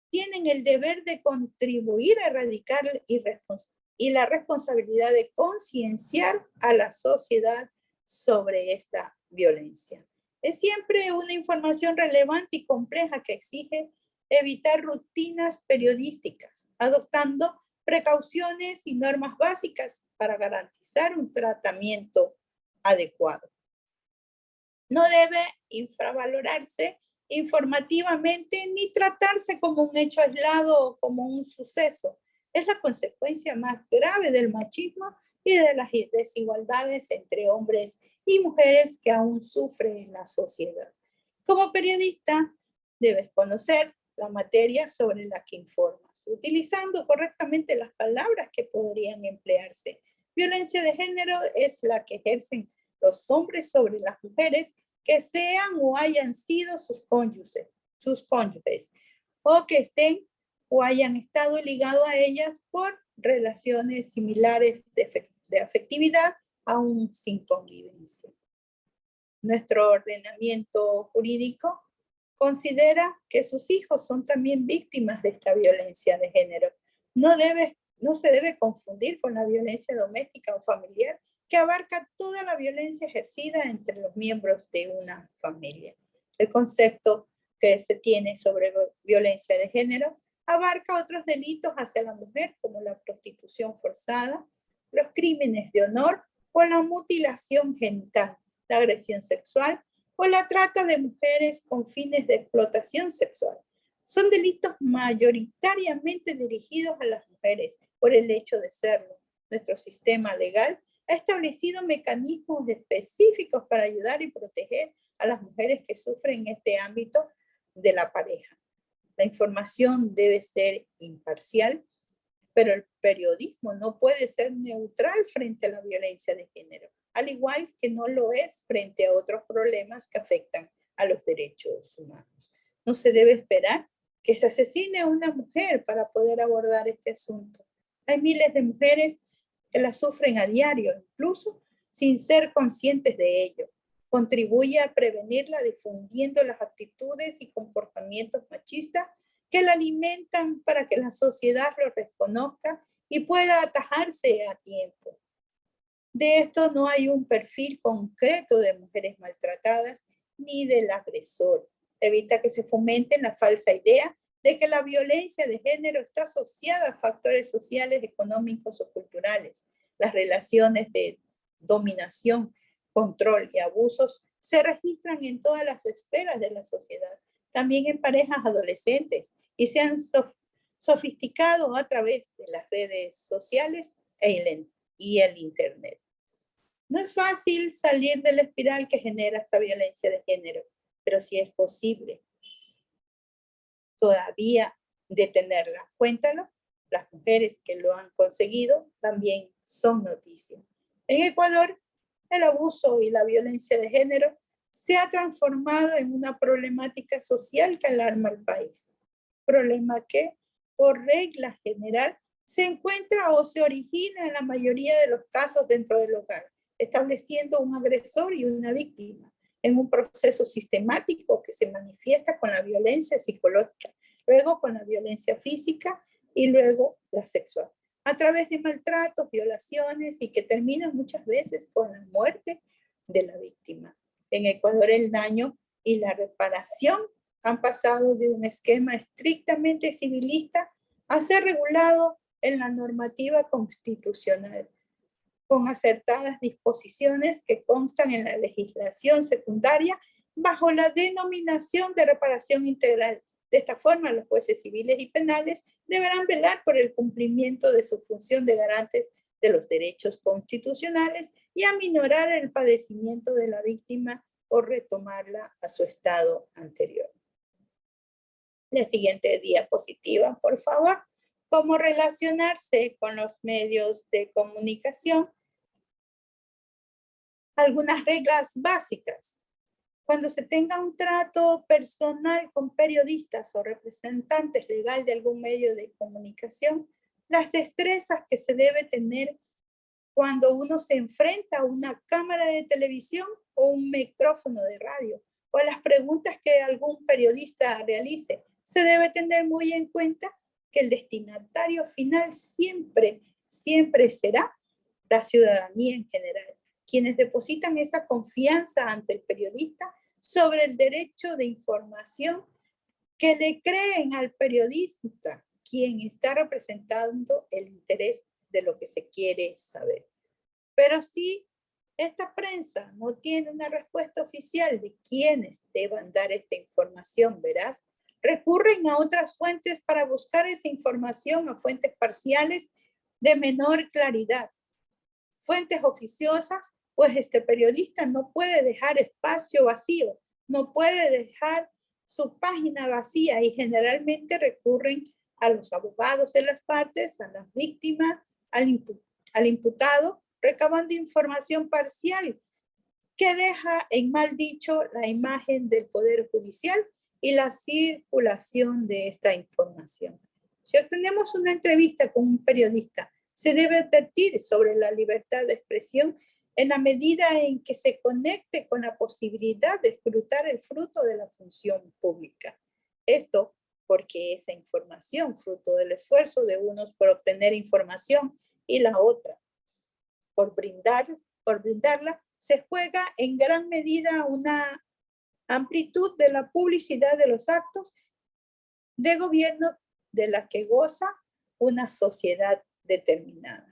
tienen el deber de contribuir a erradicar y la responsabilidad de concienciar a la sociedad sobre esta violencia. Es siempre una información relevante y compleja que exige evitar rutinas periodísticas, adoptando precauciones y normas básicas para garantizar un tratamiento adecuado. No debe infravalorarse informativamente ni tratarse como un hecho aislado o como un suceso. Es la consecuencia más grave del machismo y de las desigualdades entre hombres y mujeres que aún sufren en la sociedad. Como periodista, debes conocer la materia sobre la que informas, utilizando correctamente las palabras que podrían emplearse. Violencia de género es la que ejercen los hombres sobre las mujeres que sean o hayan sido sus cónyuges, o que estén o hayan estado ligados a ellas por relaciones similares de afectividad, aún sin convivencia. Nuestro ordenamiento jurídico considera que sus hijos son también víctimas de esta violencia de género. No se debe confundir con la violencia doméstica o familiar, que abarca toda la violencia ejercida entre los miembros de una familia. El concepto que se tiene sobre violencia de género abarca otros delitos hacia la mujer, como la prostitución forzada, los crímenes de honor o la mutilación genital, la agresión sexual o la trata de mujeres con fines de explotación sexual. Son delitos mayoritariamente dirigidos a las mujeres por el hecho de serlo. Nuestro sistema legal ha establecido mecanismos específicos para ayudar y proteger a las mujeres que sufren este ámbito de la pareja. La información debe ser imparcial, pero el periodismo no puede ser neutral frente a la violencia de género, al igual que no lo es frente a otros problemas que afectan a los derechos humanos. No se debe esperar que se asesine a una mujer para poder abordar este asunto. Hay miles de mujeres que la sufren a diario, incluso sin ser conscientes de ello. Contribuye a prevenirla difundiendo las actitudes y comportamientos machistas que la alimentan para que la sociedad lo reconozca y pueda atajarse a tiempo. De esto no hay un perfil concreto de mujeres maltratadas ni del agresor. Evita que se fomente la falsa idea de que la violencia de género está asociada a factores sociales, económicos o culturales. Las relaciones de dominación, control y abusos se registran en todas las esferas de la sociedad, también en parejas adolescentes, y se han sofisticado a través de las redes sociales y el Internet. No es fácil salir de la espiral que genera esta violencia de género, pero sí es posible todavía detenerla. Cuéntalo, las mujeres que lo han conseguido también son noticia. En Ecuador, el abuso y la violencia de género se ha transformado en una problemática social que alarma al país. Problema que, por regla general, se encuentra o se origina en la mayoría de los casos dentro del hogar, estableciendo un agresor y una víctima en un proceso sistemático que se manifiesta con la violencia psicológica, luego con la violencia física y luego la sexual. a través de maltratos, violaciones y que terminan muchas veces con la muerte de la víctima. En Ecuador el daño y la reparación han pasado de un esquema estrictamente civilista a ser regulado en la normativa constitucional, con acertadas disposiciones que constan en la legislación secundaria bajo la denominación de reparación integral. De esta forma, los jueces civiles y penales deberán velar por el cumplimiento de su función de garantes de los derechos constitucionales y aminorar el padecimiento de la víctima o retomarla a su estado anterior. La siguiente diapositiva, por favor. Cómo relacionarse con los medios de comunicación. Algunas reglas básicas. Cuando se tenga un trato personal con periodistas o representantes legal de algún medio de comunicación, las destrezas que se debe tener cuando uno se enfrenta a una cámara de televisión o un micrófono de radio, o a las preguntas que algún periodista realice, se debe tener muy en cuenta que el destinatario final siempre será la ciudadanía en general, quienes depositan esa confianza ante el periodista sobre el derecho de información que le creen al periodista, quien está representando el interés de lo que se quiere saber. Pero si esta prensa no tiene una respuesta oficial de quiénes deban dar esta información, verás, recurren a otras fuentes para buscar esa información, a fuentes parciales de menor claridad. Fuentes oficiosas, pues este periodista no puede dejar espacio vacío, no puede dejar su página vacía y generalmente recurren a los abogados de las partes, a las víctimas, al imputado, recabando información parcial que deja en mal dicho la imagen del Poder Judicial y la circulación de esta información. Si obtenemos una entrevista con un periodista, se debe advertir sobre la libertad de expresión en la medida en que se conecte con la posibilidad de escrutar el fruto de la función pública. Esto porque esa información, fruto del esfuerzo de unos por obtener información y la otra por brindarla, se juega en gran medida una amplitud de la publicidad de los actos de gobierno de la que goza una sociedad determinada.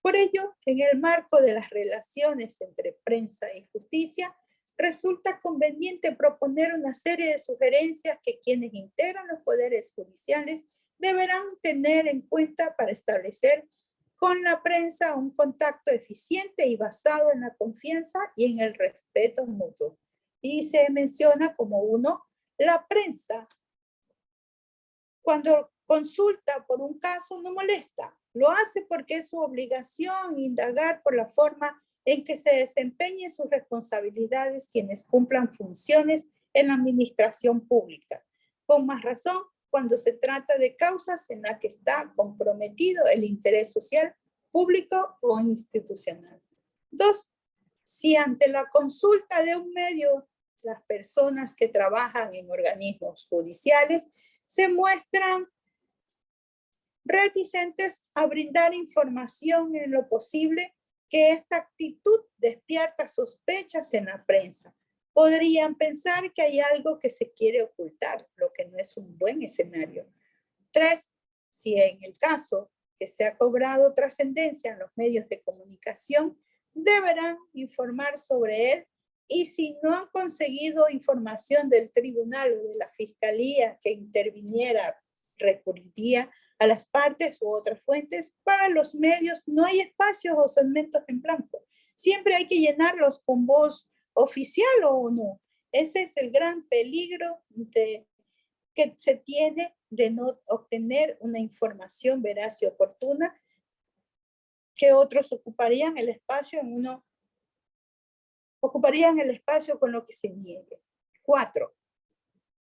Por ello, en el marco de las relaciones entre prensa y justicia, resulta conveniente proponer una serie de sugerencias que quienes integran los poderes judiciales deberán tener en cuenta para establecer con la prensa un contacto eficiente y basado en la confianza y en el respeto mutuo. Y se menciona como uno, la prensa, cuando consulta por un caso, no molesta. Lo hace porque es su obligación indagar por la forma en que se desempeñen sus responsabilidades quienes cumplan funciones en la administración pública. Con más razón, cuando se trata de causas en las que está comprometido el interés social, público o institucional. 2. Si ante la consulta de un medio, las personas que trabajan en organismos judiciales se muestran reticentes a brindar información en lo posible, que esta actitud despierta sospechas en la prensa. Podrían pensar que hay algo que se quiere ocultar, lo que no es un buen escenario. 3. Si en el caso que se ha cobrado trascendencia en los medios de comunicación, deberán informar sobre él, y si no han conseguido información del tribunal o de la fiscalía que interviniera, recurriría a las partes u otras fuentes. Para los medios no hay espacios o segmentos en blanco. Siempre hay que llenarlos con voz oficial o no. Ese es el gran peligro que se tiene de no obtener una información veraz y oportuna, que otros ocuparían el espacio con lo que se niegue. 4.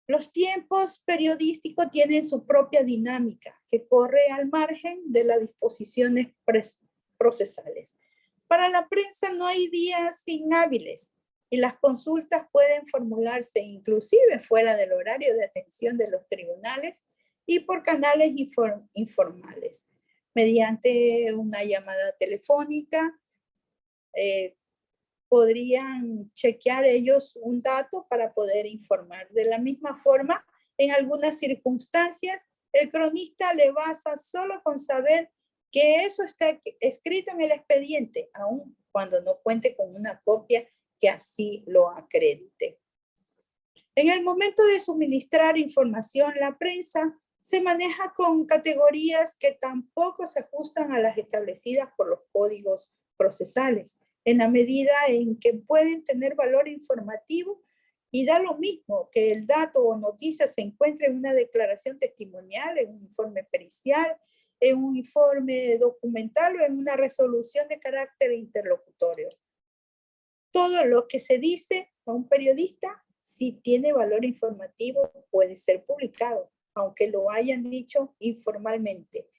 Los tiempos periodísticos tienen su propia dinámica que corre al margen de las disposiciones procesales. Para la prensa no hay días inhábiles y las consultas pueden formularse inclusive fuera del horario de atención de los tribunales y por canales informales. mediante una llamada telefónica. Podrían chequear ellos un dato para poder informar. De la misma forma, en algunas circunstancias, el cronista le basta solo con saber que eso está escrito en el expediente, aun cuando no cuente con una copia que así lo acredite. En el momento de suministrar información, la prensa se maneja con categorías que tampoco se ajustan a las establecidas por los códigos procesales, en la medida en que pueden tener valor informativo y da lo mismo que el dato o noticia se encuentre en una declaración testimonial, en un informe pericial, en un informe documental o en una resolución de carácter interlocutorio. Todo lo que se dice a un periodista, si tiene valor informativo, puede ser publicado, aunque lo hayan dicho informalmente.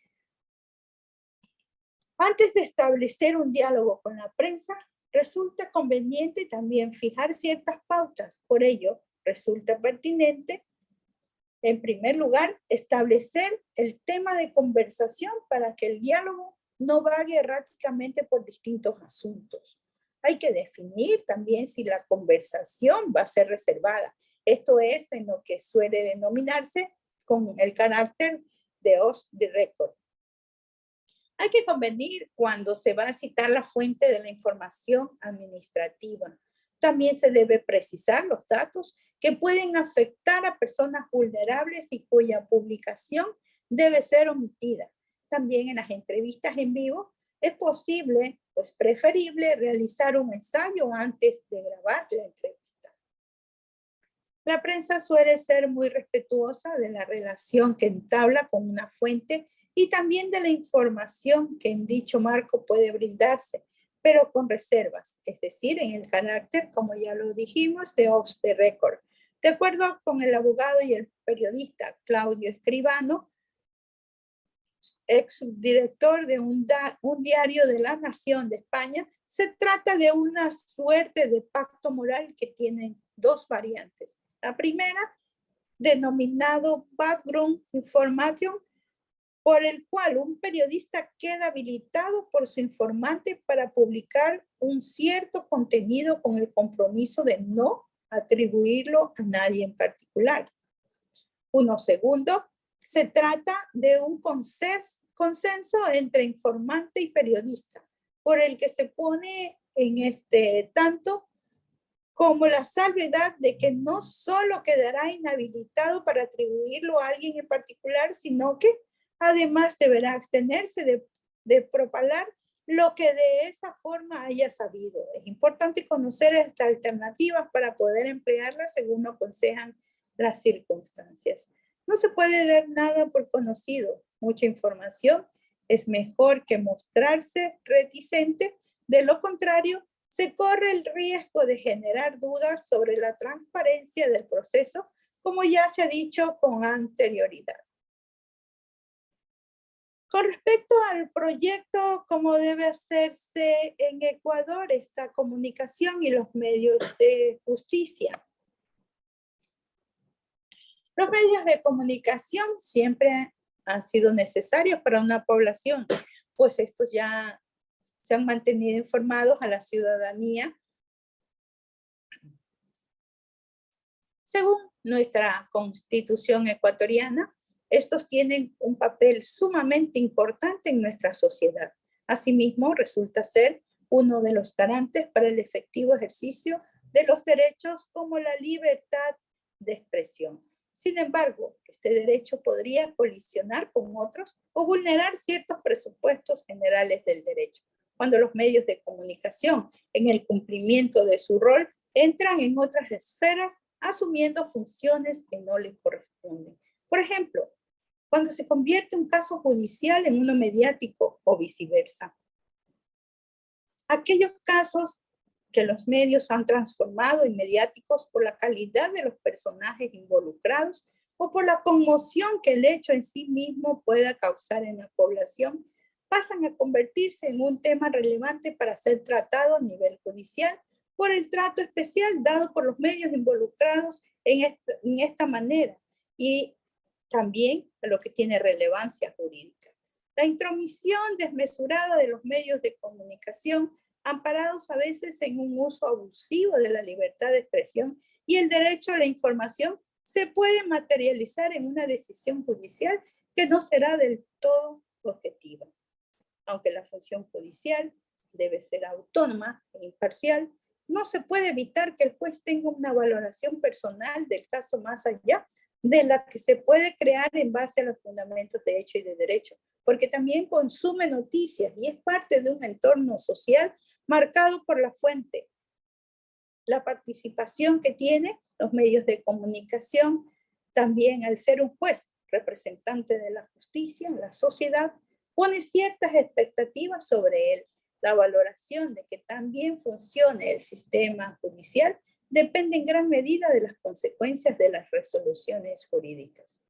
Antes de establecer un diálogo con la prensa, resulta conveniente también fijar ciertas pautas. Por ello, resulta pertinente, en primer lugar, establecer el tema de conversación para que el diálogo no vague erráticamente por distintos asuntos. Hay que definir también si la conversación va a ser reservada. Esto es en lo que suele denominarse con el carácter de off the record. Hay que convenir cuando se va a citar la fuente de la información administrativa. También se debe precisar los datos que pueden afectar a personas vulnerables y cuya publicación debe ser omitida. También en las entrevistas en vivo es posible, pues preferible, realizar un ensayo antes de grabar la entrevista. La prensa suele ser muy respetuosa de la relación que entabla con una fuente y también de la información que en dicho marco puede brindarse, pero con reservas, es decir, en el carácter, como ya lo dijimos, de off the record. De acuerdo con el abogado y el periodista Claudio Escribano, ex director de un diario de la Nación de España, se trata de una suerte de pacto moral que tiene dos variantes. La primera, denominado background information, por el cual un periodista queda habilitado por su informante para publicar un cierto contenido con el compromiso de no atribuirlo a nadie en particular. Uno segundo, se trata de un consenso entre informante y periodista, por el que se pone en tanto como la salvedad de que no solo quedará inhabilitado para atribuirlo a alguien en particular, sino que además deberá abstenerse de propalar lo que de esa forma haya sabido. Es importante conocer estas alternativas para poder emplearlas según lo aconsejan las circunstancias. No se puede dar nada por conocido. Mucha información es mejor que mostrarse reticente. De lo contrario, se corre el riesgo de generar dudas sobre la transparencia del proceso, como ya se ha dicho con anterioridad. Con respecto al proyecto, cómo debe hacerse en Ecuador esta comunicación y los medios de justicia. Los medios de comunicación siempre han sido necesarios para una población, pues estos ya se han mantenido informados a la ciudadanía. Según nuestra Constitución ecuatoriana, estos tienen un papel sumamente importante en nuestra sociedad. Asimismo, resulta ser uno de los garantes para el efectivo ejercicio de los derechos como la libertad de expresión. Sin embargo, este derecho podría colisionar con otros o vulnerar ciertos presupuestos generales del derecho, cuando los medios de comunicación, en el cumplimiento de su rol, entran en otras esferas asumiendo funciones que no les corresponden. Por ejemplo, cuando se convierte un caso judicial en uno mediático o viceversa. Aquellos casos que los medios han transformado en mediáticos por la calidad de los personajes involucrados o por la conmoción que el hecho en sí mismo pueda causar en la población, pasan a convertirse en un tema relevante para ser tratado a nivel judicial por el trato especial dado por los medios involucrados en esta manera y también lo que tiene relevancia jurídica. La intromisión desmesurada de los medios de comunicación, amparados a veces en un uso abusivo de la libertad de expresión y el derecho a la información, se puede materializar en una decisión judicial que no será del todo objetiva. Aunque la función judicial debe ser autónoma e imparcial, no se puede evitar que el juez tenga una valoración personal del caso más allá de la que se puede crear en base a los fundamentos de hecho y de derecho, porque también consume noticias y es parte de un entorno social marcado por la fuente, la participación que tiene los medios de comunicación, también al ser un juez representante de la justicia en la sociedad, pone ciertas expectativas sobre él. La valoración de que también funcione el sistema judicial depende en gran medida de las consecuencias de las resoluciones jurídicas.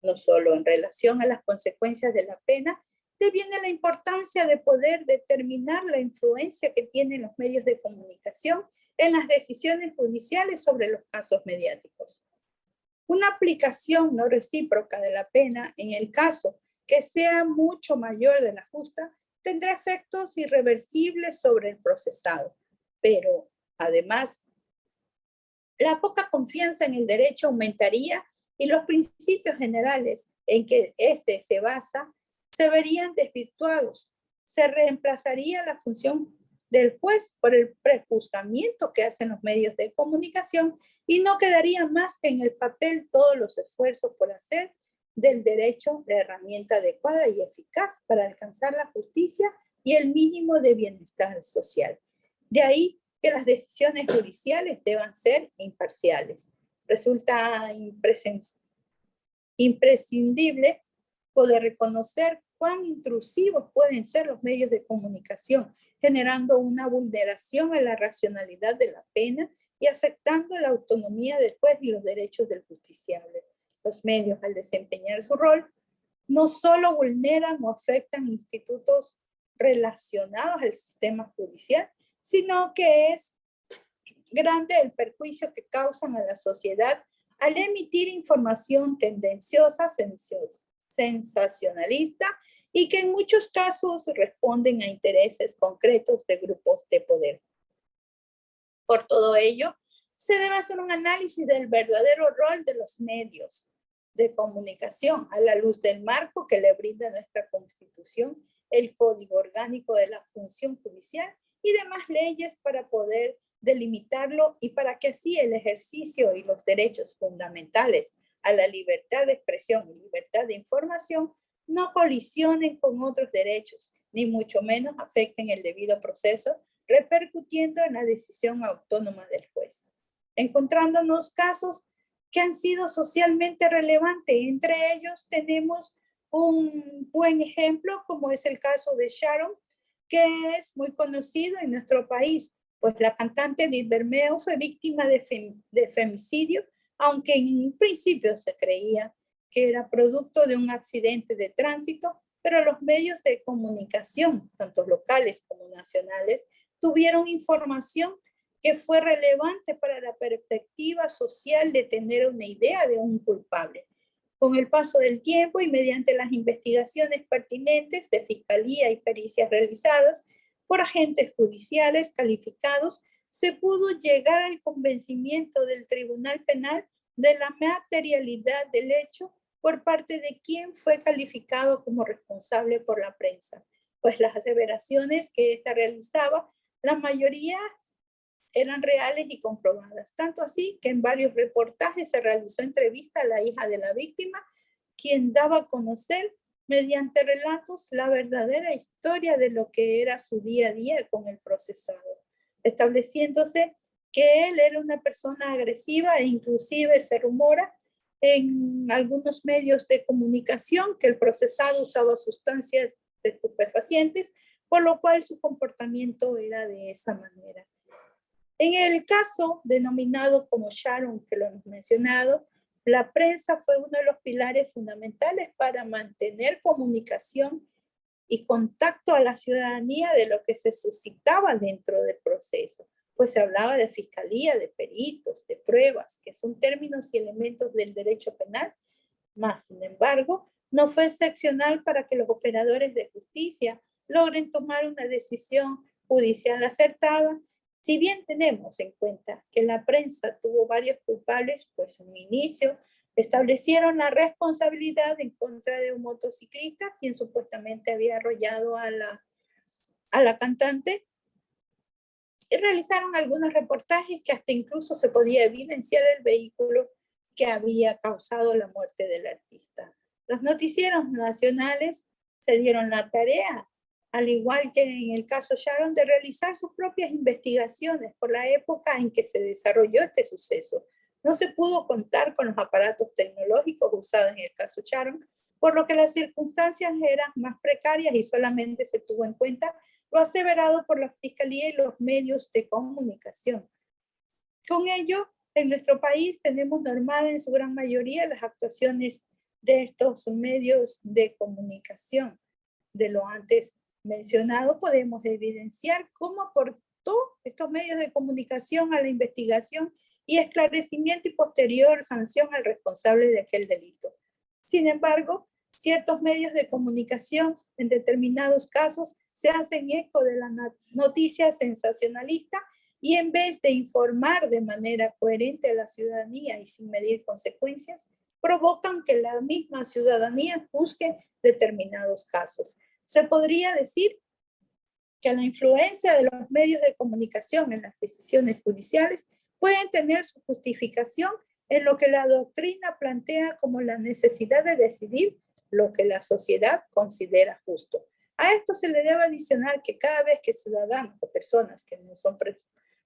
No solo en relación a las consecuencias de la pena, deviene la importancia de poder determinar la influencia que tienen los medios de comunicación en las decisiones judiciales sobre los casos mediáticos. Una aplicación no recíproca de la pena, en el caso que sea mucho mayor de la justa, tendrá efectos irreversibles sobre el procesado. Pero, además, la poca confianza en el derecho aumentaría y los principios generales en que éste se basa se verían desvirtuados. Se reemplazaría la función del juez por el prejuzgamiento que hacen los medios de comunicación y no quedaría más que en el papel todos los esfuerzos por hacer del derecho la herramienta adecuada y eficaz para alcanzar la justicia y el mínimo de bienestar social. De ahí que las decisiones judiciales deban ser imparciales. Resulta imprescindible poder reconocer cuán intrusivos pueden ser los medios de comunicación, generando una vulneración a la racionalidad de la pena y afectando la autonomía del juez y los derechos del justiciable. Los medios, al desempeñar su rol, no solo vulneran o afectan institutos relacionados al sistema judicial, sino que es grande el perjuicio que causan a la sociedad al emitir información tendenciosa, sensacionalista y que en muchos casos responden a intereses concretos de grupos de poder. Por todo ello, se debe hacer un análisis del verdadero rol de los medios de comunicación a la luz del marco que le brinda nuestra Constitución, el Código Orgánico de la Función Judicial y demás leyes para poder delimitarlo y para que así el ejercicio y los derechos fundamentales a la libertad de expresión y libertad de información no colisionen con otros derechos, ni mucho menos afecten el debido proceso, repercutiendo en la decisión autónoma del juez. Encontrándonos casos que han sido socialmente relevantes, entre ellos tenemos un buen ejemplo, como es el caso de Sharon, que es muy conocido en nuestro país, pues la cantante Edith Bermeo fue víctima de femicidio, aunque en un principio se creía que era producto de un accidente de tránsito, pero los medios de comunicación, tanto locales como nacionales, tuvieron información que fue relevante para la perspectiva social de tener una idea de un culpable. Con el paso del tiempo y mediante las investigaciones pertinentes de fiscalía y pericias realizadas por agentes judiciales calificados, se pudo llegar al convencimiento del Tribunal Penal de la materialidad del hecho por parte de quien fue calificado como responsable por la prensa, pues las aseveraciones que ésta realizaba, la mayoría eran reales y comprobadas, tanto así que en varios reportajes se realizó entrevista a la hija de la víctima, quien daba a conocer mediante relatos la verdadera historia de lo que era su día a día con el procesado, estableciéndose que él era una persona agresiva e inclusive se rumora en algunos medios de comunicación que el procesado usaba sustancias estupefacientes, por lo cual su comportamiento era de esa manera. En el caso denominado como Sharon, que lo hemos mencionado, la prensa fue uno de los pilares fundamentales para mantener comunicación y contacto a la ciudadanía de lo que se suscitaba dentro del proceso, pues se hablaba de fiscalía, de peritos, de pruebas, que son términos y elementos del derecho penal, más sin embargo, no fue excepcional para que los operadores de justicia logren tomar una decisión judicial acertada. Si bien tenemos en cuenta que la prensa tuvo varios culpables, pues en un inicio establecieron la responsabilidad en contra de un motociclista, quien supuestamente había arrollado a la cantante, y realizaron algunos reportajes que hasta incluso se podía evidenciar el vehículo que había causado la muerte del artista. Los noticieros nacionales se dieron la tarea, al igual que en el caso Sharon, de realizar sus propias investigaciones por la época en que se desarrolló este suceso. No se pudo contar con los aparatos tecnológicos usados en el caso Sharon, por lo que las circunstancias eran más precarias y solamente se tuvo en cuenta lo aseverado por la Fiscalía y los medios de comunicación. Con ello, en nuestro país tenemos normadas en su gran mayoría las actuaciones de estos medios de comunicación. De lo antes mencionado, podemos evidenciar cómo aportó estos medios de comunicación a la investigación y esclarecimiento y posterior sanción al responsable de aquel delito. Sin embargo, ciertos medios de comunicación en determinados casos se hacen eco de la noticia sensacionalista y en vez de informar de manera coherente a la ciudadanía y sin medir consecuencias, provocan que la misma ciudadanía juzgue determinados casos. Se podría decir que la influencia de los medios de comunicación en las decisiones judiciales pueden tener su justificación en lo que la doctrina plantea como la necesidad de decidir lo que la sociedad considera justo. A esto se le debe adicionar que cada vez que ciudadanos o personas que no son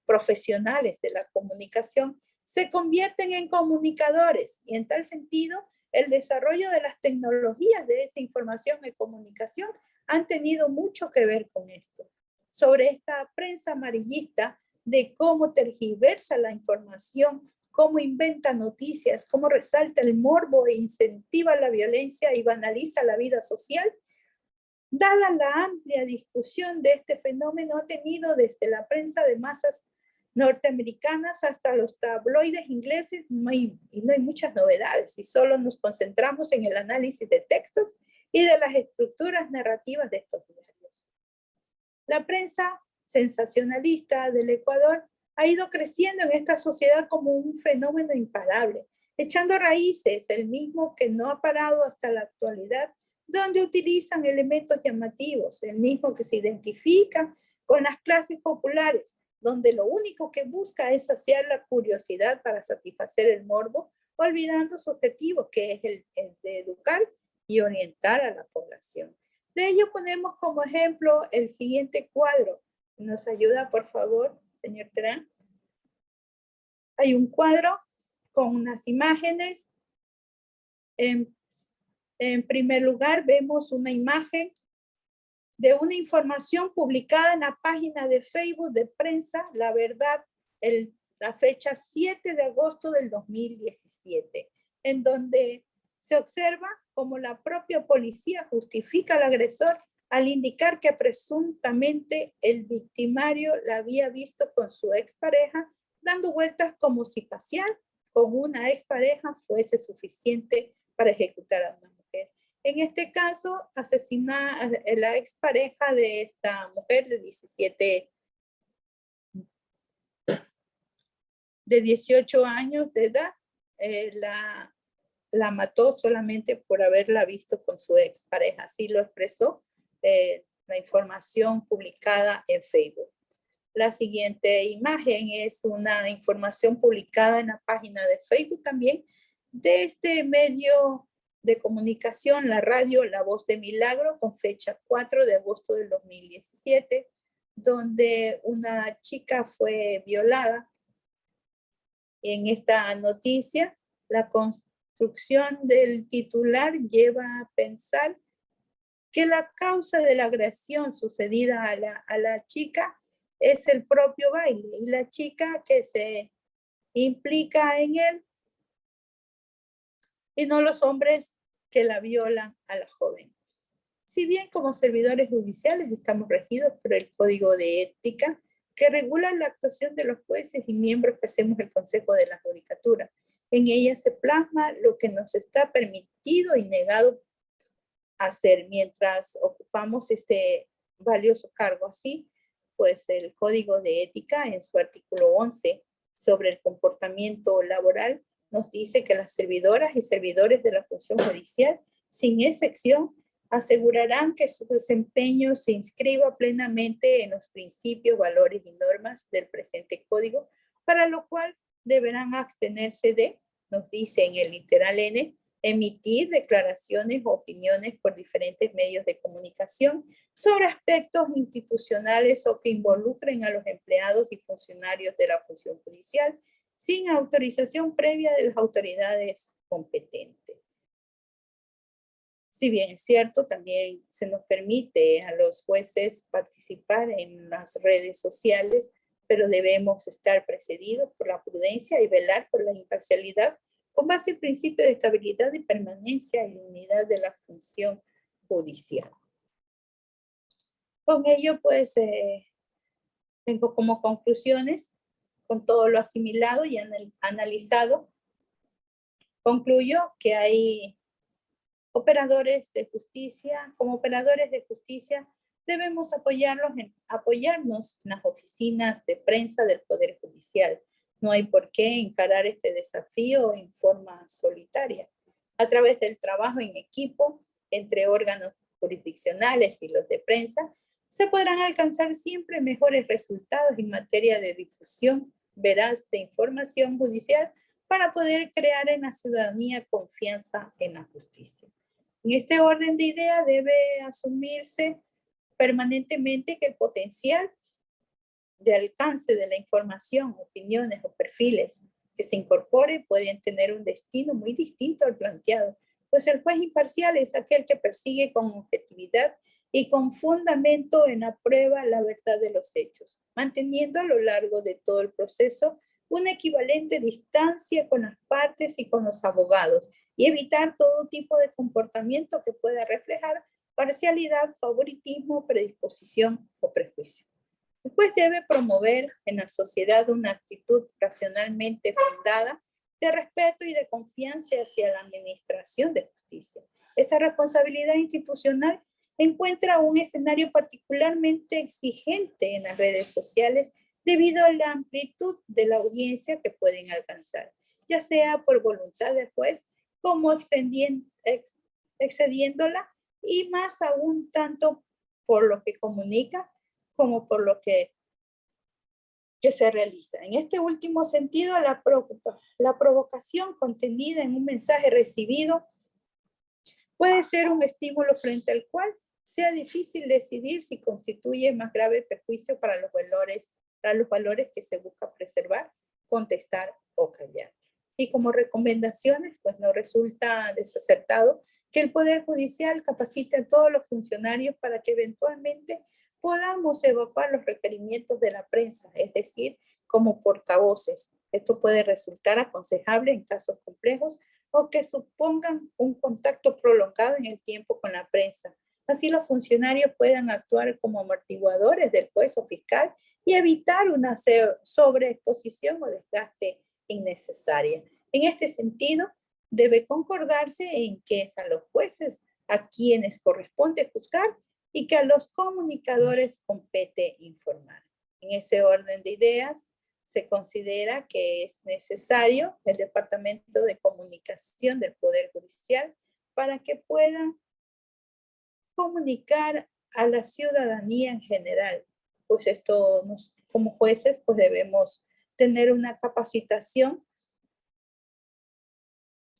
profesionales de la comunicación se convierten en comunicadores y en tal sentido el desarrollo de las tecnologías de esa información y comunicación han tenido mucho que ver con esto. Sobre esta prensa amarillista de cómo tergiversa la información, cómo inventa noticias, cómo resalta el morbo e incentiva la violencia y banaliza la vida social. Dada la amplia discusión de este fenómeno, ha tenido desde la prensa de masas norteamericanas hasta los tabloides ingleses, no hay muchas novedades y solo nos concentramos en el análisis de textos y de las estructuras narrativas de estos diarios. La prensa sensacionalista del Ecuador ha ido creciendo en esta sociedad como un fenómeno imparable, echando raíces, el mismo que no ha parado hasta la actualidad, donde utilizan elementos llamativos, el mismo que se identifica con las clases populares, donde lo único que busca es saciar la curiosidad para satisfacer el morbo, olvidando su objetivo, que es el de educar y orientar a la población. De ello ponemos como ejemplo el siguiente cuadro. ¿Nos ayuda, por favor, señor Terán? Hay un cuadro con unas imágenes. En primer lugar, vemos una imagen de una información publicada en la página de Facebook de Prensa La Verdad, la fecha 7 de agosto del 2017, en donde se observa cómo la propia policía justifica al agresor al indicar que presuntamente el victimario la había visto con su expareja, dando vueltas como si pasear con una expareja fuese suficiente para ejecutar a una mujer. En este caso, asesina a la expareja de esta mujer de 18 años de edad, la mató solamente por haberla visto con su expareja. Así lo expresó la información publicada en Facebook. La siguiente imagen es una información publicada en la página de Facebook también de este medio de comunicación, la radio La Voz de Milagro, con fecha 4 de agosto del 2017, donde una chica fue violada. En esta noticia, la construcción del titular lleva a pensar que la causa de la agresión sucedida a la chica es el propio baile y la chica que se implica en él y no los hombres que la violan a la joven. Si bien como servidores judiciales estamos regidos por el Código de Ética que regula la actuación de los jueces y miembros que hacemos el Consejo de la Judicatura, en ella se plasma lo que nos está permitido y negado hacer mientras ocupamos este valioso cargo. Así, pues el Código de Ética en su artículo 11 sobre el comportamiento laboral nos dice que las servidoras y servidores de la función judicial, sin excepción, asegurarán que su desempeño se inscriba plenamente en los principios, valores y normas del presente código, para lo cual deberán abstenerse de, nos dice en el literal N, emitir declaraciones o opiniones por diferentes medios de comunicación sobre aspectos institucionales o que involucren a los empleados y funcionarios de la función judicial sin autorización previa de las autoridades competentes. Si bien es cierto, también se nos permite a los jueces participar en las redes sociales, pero debemos estar precedidos por la prudencia y velar por la imparcialidad con base en principio de estabilidad y permanencia y unidad de la función judicial. Con ello, pues, tengo como conclusiones, con todo lo asimilado y analizado, concluyo que hay operadores de justicia, como operadores de justicia, debemos apoyarnos en las oficinas de prensa del Poder Judicial. No hay por qué encarar este desafío en forma solitaria. A través del trabajo en equipo entre órganos jurisdiccionales y los de prensa, se podrán alcanzar siempre mejores resultados en materia de difusión veraz de información judicial para poder crear en la ciudadanía confianza en la justicia. En este orden de ideas debe asumirse permanentemente que el potencial de alcance de la información, opiniones o perfiles que se incorpore pueden tener un destino muy distinto al planteado, pues el juez imparcial es aquel que persigue con objetividad y con fundamento en la prueba la verdad de los hechos, manteniendo a lo largo de todo el proceso una equivalente distancia con las partes y con los abogados, y evitar todo tipo de comportamiento que pueda reflejar parcialidad, favoritismo, predisposición o prejuicio. El juez debe promover en la sociedad una actitud racionalmente fundada de respeto y de confianza hacia la administración de justicia. Esta responsabilidad institucional encuentra un escenario particularmente exigente en las redes sociales debido a la amplitud de la audiencia que pueden alcanzar, ya sea por voluntad del juez como excediéndola y más aún tanto por lo que comunica como por lo que se realiza. En este último sentido, la provocación contenida en un mensaje recibido puede ser un estímulo frente al cual sea difícil decidir si constituye más grave perjuicio para los valores que se busca preservar, contestar o callar. Y como recomendaciones, pues no resulta desacertado que el Poder Judicial capacite a todos los funcionarios para que eventualmente podamos evacuar los requerimientos de la prensa, es decir, como portavoces. Esto puede resultar aconsejable en casos complejos o que supongan un contacto prolongado en el tiempo con la prensa. Así los funcionarios puedan actuar como amortiguadores del juez o fiscal y evitar una sobreexposición o desgaste innecesaria. En este sentido, debe concordarse en que es a los jueces a quienes corresponde juzgar y que a los comunicadores compete informar. En ese orden de ideas, se considera que es necesario el Departamento de Comunicación del Poder Judicial para que puedan comunicar a la ciudadanía en general. Pues esto, como jueces, pues debemos tener una capacitación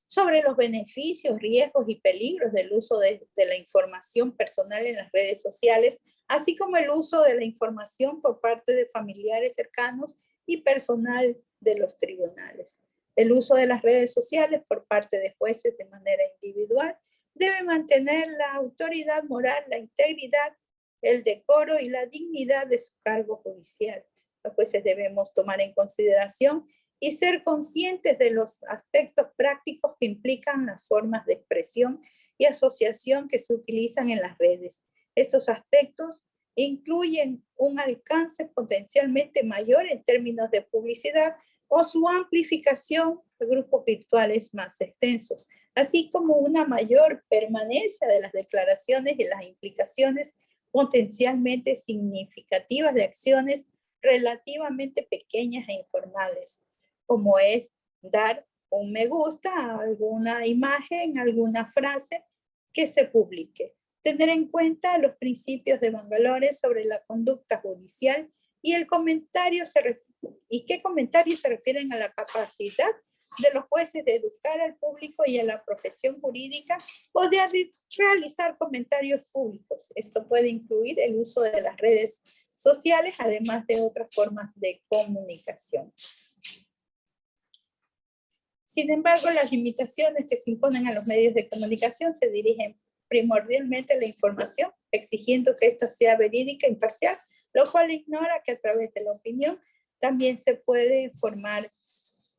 sobre los beneficios, riesgos y peligros del uso de la información personal en las redes sociales, así como el uso de la información por parte de familiares cercanos y personal de los tribunales. El uso de las redes sociales por parte de jueces de manera individual debe mantener la autoridad moral, la integridad, el decoro y la dignidad de su cargo judicial. Los jueces debemos tomar en consideración y ser conscientes de los aspectos prácticos que implican las formas de expresión y asociación que se utilizan en las redes. Estos aspectos incluyen un alcance potencialmente mayor en términos de publicidad, o su amplificación a grupos virtuales más extensos, así como una mayor permanencia de las declaraciones y las implicaciones potencialmente significativas de acciones relativamente pequeñas e informales, como es dar un me gusta a alguna imagen, alguna frase que se publique. Tener en cuenta los principios de Bangalore sobre la conducta judicial y qué comentarios se refieren a la capacidad de los jueces de educar al público y a la profesión jurídica o de realizar comentarios públicos. Esto puede incluir el uso de las redes sociales, además de otras formas de comunicación. Sin embargo, las limitaciones que se imponen a los medios de comunicación se dirigen primordialmente a la información, exigiendo que ésta sea verídica e imparcial, lo cual ignora que a través de la opinión también se puede formar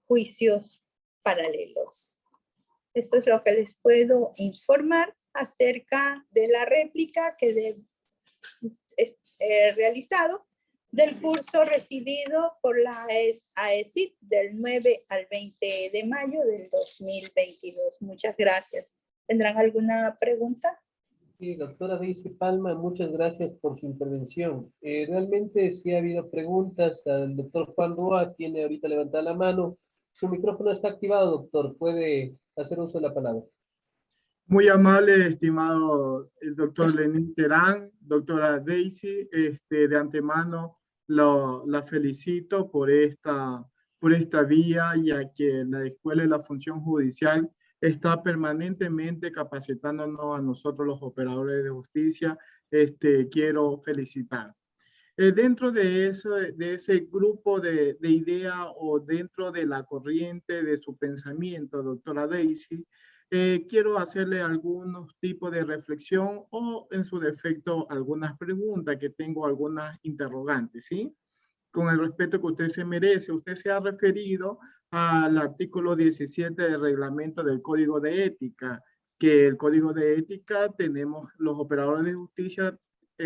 juicios paralelos. Esto es lo que les puedo informar acerca de la réplica que he realizado del curso recibido por la AECID del 9 al 20 de mayo del 2022. Muchas gracias. ¿Tendrán alguna pregunta? Sí, doctora Daisy Palma, muchas gracias por su intervención. Realmente sí ha habido preguntas. El doctor Juan Roa tiene ahorita levantada la mano. Su micrófono está activado, doctor. Puede hacer uso de la palabra. Muy amable, estimado el doctor Lenín Terán, doctora Daisy, de antemano la felicito por esta vía, ya que la Escuela de la Función Judicial está permanentemente capacitándonos a nosotros los operadores de justicia. Quiero felicitar. Dentro de eso, de ese grupo de ideas o dentro de la corriente de su pensamiento, doctora Daisy, quiero hacerle algunos tipos de reflexión o en su defecto algunas preguntas que tengo, algunas interrogantes, ¿sí? Con el respeto que usted se merece, usted se ha referido al artículo 17 del reglamento del Código de Ética, que el Código de Ética tenemos los operadores de justicia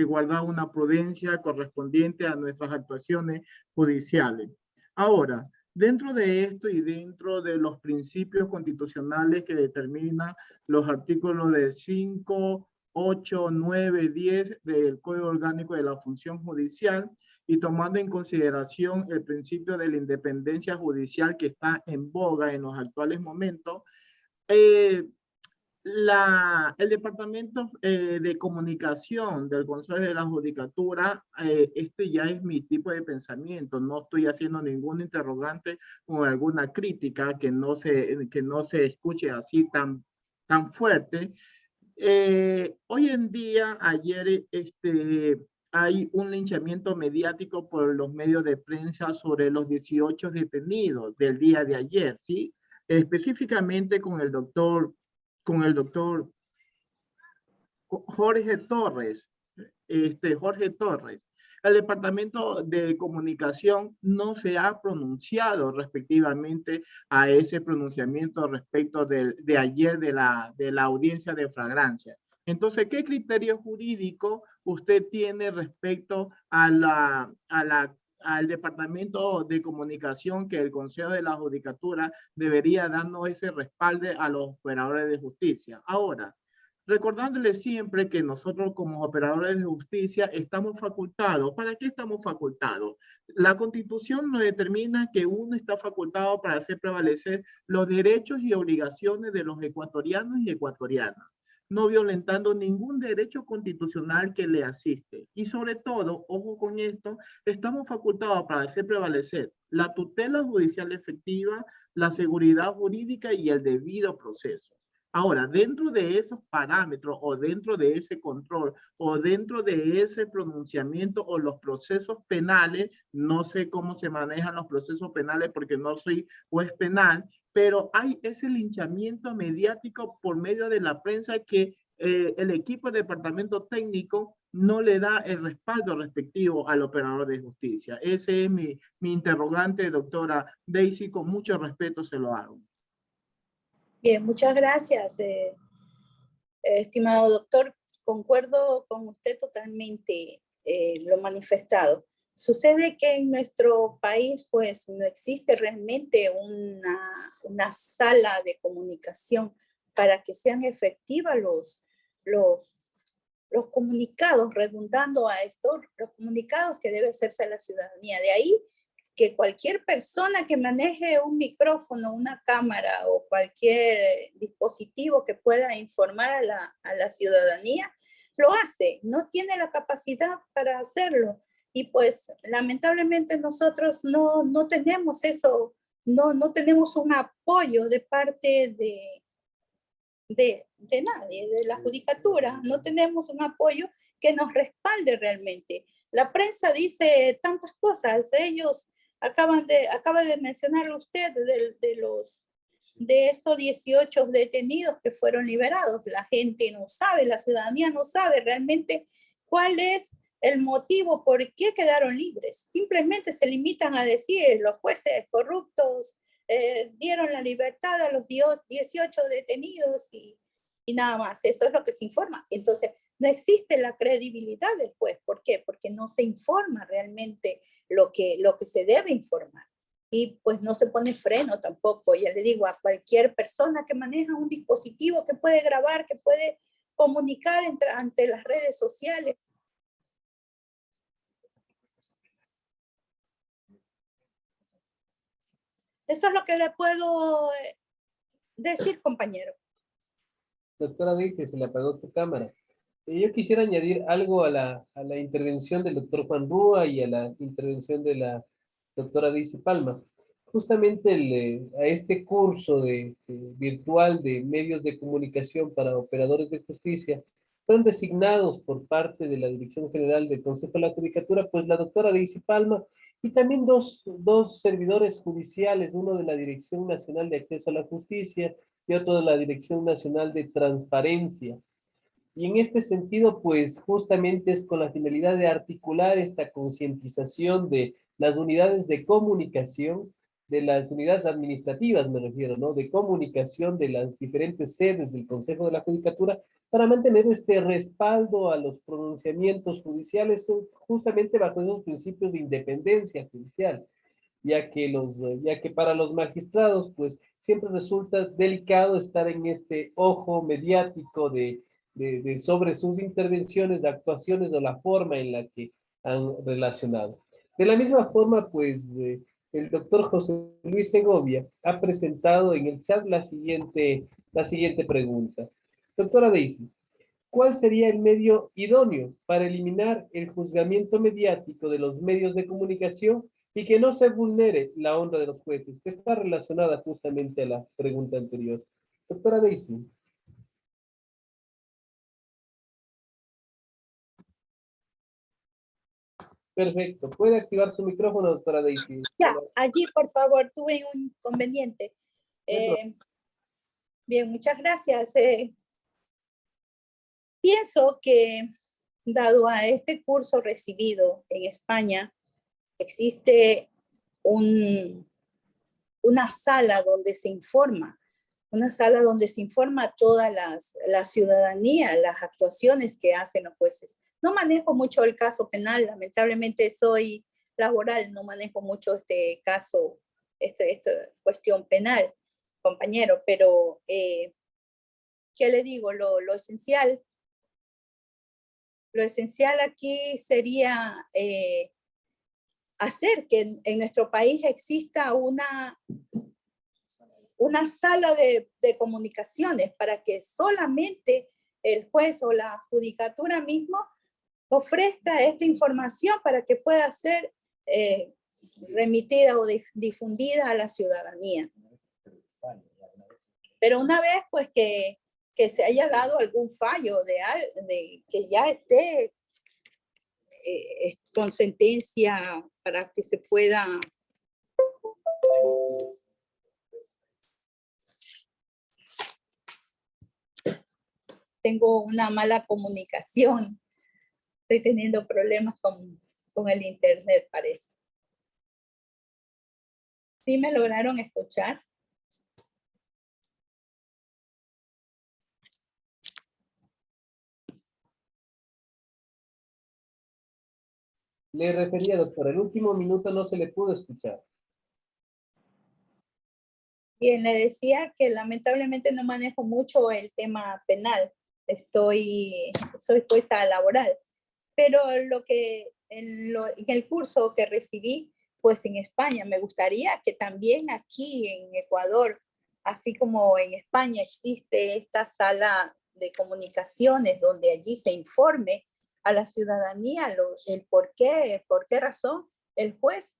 guardar una prudencia correspondiente a nuestras actuaciones judiciales. Ahora, dentro de esto y dentro de los principios constitucionales que determinan los artículos de 5, 8, 9, 10 del Código Orgánico de la Función Judicial, y tomando en consideración el principio de la independencia judicial que está en boga en los actuales momentos, el Departamento de Comunicación del Consejo de la Judicatura, ya es mi tipo de pensamiento, no estoy haciendo ningún interrogante o alguna crítica que no se escuche así tan fuerte. Hoy en día, ayer, hay un linchamiento mediático por los medios de prensa sobre los 18 detenidos del día de ayer, ¿sí? Específicamente con el doctor Jorge Torres. Jorge Torres. El Departamento de Comunicación no se ha pronunciado respectivamente a ese pronunciamiento respecto de ayer de la audiencia de flagrancia. Entonces, ¿qué criterio jurídico usted tiene respecto al Departamento de Comunicación que el Consejo de la Judicatura debería darnos ese respaldo a los operadores de justicia? Ahora, recordándole siempre que nosotros como operadores de justicia estamos facultados. ¿Para qué estamos facultados? La Constitución nos determina que uno está facultado para hacer prevalecer los derechos y obligaciones de los ecuatorianos y ecuatorianas, no violentando ningún derecho constitucional que le asiste. Y sobre todo, ojo con esto, estamos facultados para hacer prevalecer la tutela judicial efectiva, la seguridad jurídica y el debido proceso. Ahora, dentro de esos parámetros o dentro de ese control o dentro de ese pronunciamiento o los procesos penales, no sé cómo se manejan los procesos penales porque no soy juez penal, pero hay ese linchamiento mediático por medio de la prensa que el equipo del departamento técnico no le da el respaldo respectivo al operador de justicia. Ese es mi interrogante, doctora Daisy, con mucho respeto se lo hago. Bien, muchas gracias, estimado doctor. Concuerdo con usted totalmente lo manifestado. Sucede que en nuestro país pues no existe realmente una sala de comunicación para que sean efectivas los comunicados, redundando a esto, los comunicados que debe hacerse a la ciudadanía. De ahí que cualquier persona que maneje un micrófono, una cámara o cualquier dispositivo que pueda informar a la ciudadanía, lo hace, no tiene la capacidad para hacerlo. Y pues lamentablemente nosotros no tenemos eso, no tenemos un apoyo de parte de nadie, de la judicatura, no tenemos un apoyo que nos respalde realmente. La prensa dice tantas cosas, ellos acaba de mencionar usted de estos 18 detenidos que fueron liberados. La gente no sabe, la ciudadanía no sabe realmente cuál es el motivo por qué quedaron libres. Simplemente se limitan a decir los jueces corruptos dieron la libertad a los 18 detenidos y nada más. Eso es lo que se informa. Entonces, no existe la credibilidad del juez. ¿Por qué? Porque no se informa realmente lo que se debe informar. Y pues no se pone freno tampoco. Ya le digo, a cualquier persona que maneja un dispositivo que puede grabar, que puede comunicar ante las redes sociales. Eso es lo que le puedo decir, compañero. Doctora Daisy, se le apagó su cámara. Yo quisiera añadir algo a la intervención del doctor Juan Rúa y a la intervención de la doctora Daisy Palma. Justamente a este curso virtual de medios de comunicación para operadores de justicia fueron designados por parte de la Dirección General del Consejo de la Judicatura, pues la doctora Daisy Palma y también dos servidores judiciales, uno de la Dirección Nacional de Acceso a la Justicia y otro de la Dirección Nacional de Transparencia. Y en este sentido, pues justamente es con la finalidad de articular esta concientización de las unidades de comunicación, de las unidades administrativas, me refiero, ¿no? De comunicación de las diferentes sedes del Consejo de la Judicatura para mantener este respaldo a los pronunciamientos judiciales justamente bajo esos principios de independencia judicial, ya que para los magistrados, pues siempre resulta delicado estar en este ojo mediático sobre sus intervenciones, de actuaciones o la forma en la que han relacionado. De la misma forma, pues, el doctor José Luis Segovia ha presentado en el chat la siguiente pregunta. Doctora Daisy, ¿cuál sería el medio idóneo para eliminar el juzgamiento mediático de los medios de comunicación y que no se vulnere la honra de los jueces? Que está relacionada justamente a la pregunta anterior. Doctora Daisy. Perfecto. ¿Puede activar su micrófono, doctora Daisy? Ya, allí, por favor, tuve un inconveniente. Bien, muchas gracias. Pienso que, dado a este curso recibido en España, existe una sala donde se informa, a toda la ciudadanía, las actuaciones que hacen los jueces. No manejo mucho el caso penal, lamentablemente soy laboral, no manejo mucho este caso, esta cuestión penal, compañero, pero ¿qué le digo? Lo esencial aquí sería hacer que en nuestro país exista una sala de comunicaciones para que solamente el juez o la judicatura mismo ofrezca esta información para que pueda ser remitida o difundida a la ciudadanía. Pero una vez pues que se haya dado algún fallo de que ya esté con sentencia para que se pueda tengo una mala comunicación, estoy teniendo problemas con el internet, parece. ¿Sí me lograron escuchar? Le refería, doctora, el último minuto no se le pudo escuchar. Bien, le decía que lamentablemente no manejo mucho el tema penal. Soy jueza laboral, pero en el curso que recibí, pues en España, me gustaría que también aquí en Ecuador, así como en España existe esta sala de comunicaciones donde allí se informe a la ciudadanía el por qué razón el juez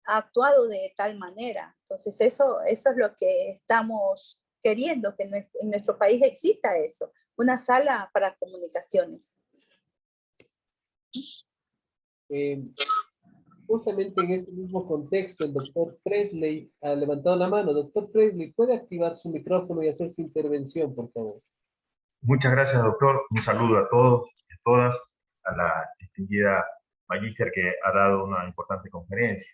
ha actuado de tal manera. Entonces eso es lo que estamos queriendo, que en nuestro país exista eso, una sala para comunicaciones. Justamente en ese mismo contexto, el doctor Presley ha levantado la mano. Doctor Presley, ¿puede activar su micrófono y hacer su intervención, por favor? Muchas gracias, doctor. Un saludo a todos y a todas, a la distinguida magíster que ha dado una importante conferencia.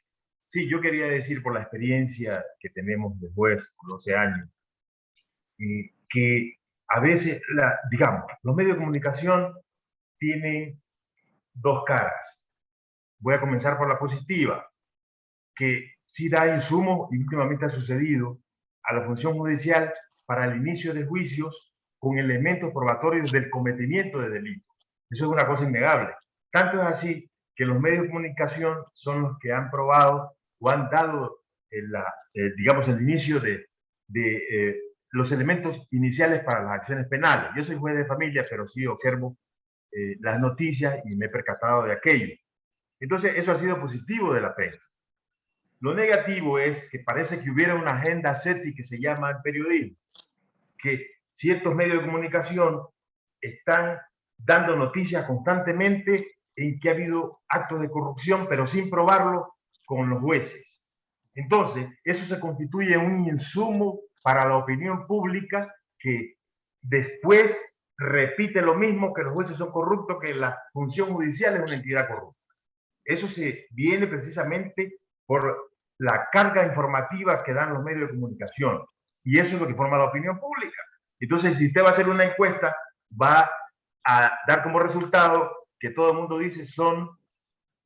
Sí, yo quería decir por la experiencia que tenemos de juez por 12 años, que a veces, digamos, los medios de comunicación tienen dos caras. Voy a comenzar por la positiva, que sí da insumos, y últimamente ha sucedido, a la función judicial para el inicio de juicios con elementos probatorios del cometimiento de delitos. Eso es una cosa innegable. Tanto es así que los medios de comunicación son los que han probado o han dado, digamos, el inicio de los elementos iniciales para las acciones penales. Yo soy juez de familia, pero sí observo las noticias y me he percatado de aquello. Entonces, eso ha sido positivo de la pena. Lo negativo es que parece que hubiera una agenda SETI que se llama el periodismo, que ciertos medios de comunicación están dando noticias constantemente en que ha habido actos de corrupción, pero sin probarlo con los jueces. Entonces, eso se constituye un insumo para la opinión pública que después repite lo mismo, que los jueces son corruptos, que la función judicial es una entidad corrupta. Eso se viene precisamente por la carga informativa que dan los medios de comunicación. Y eso es lo que forma la opinión pública. Entonces, si usted va a hacer una encuesta, va a dar como resultado que todo el mundo dice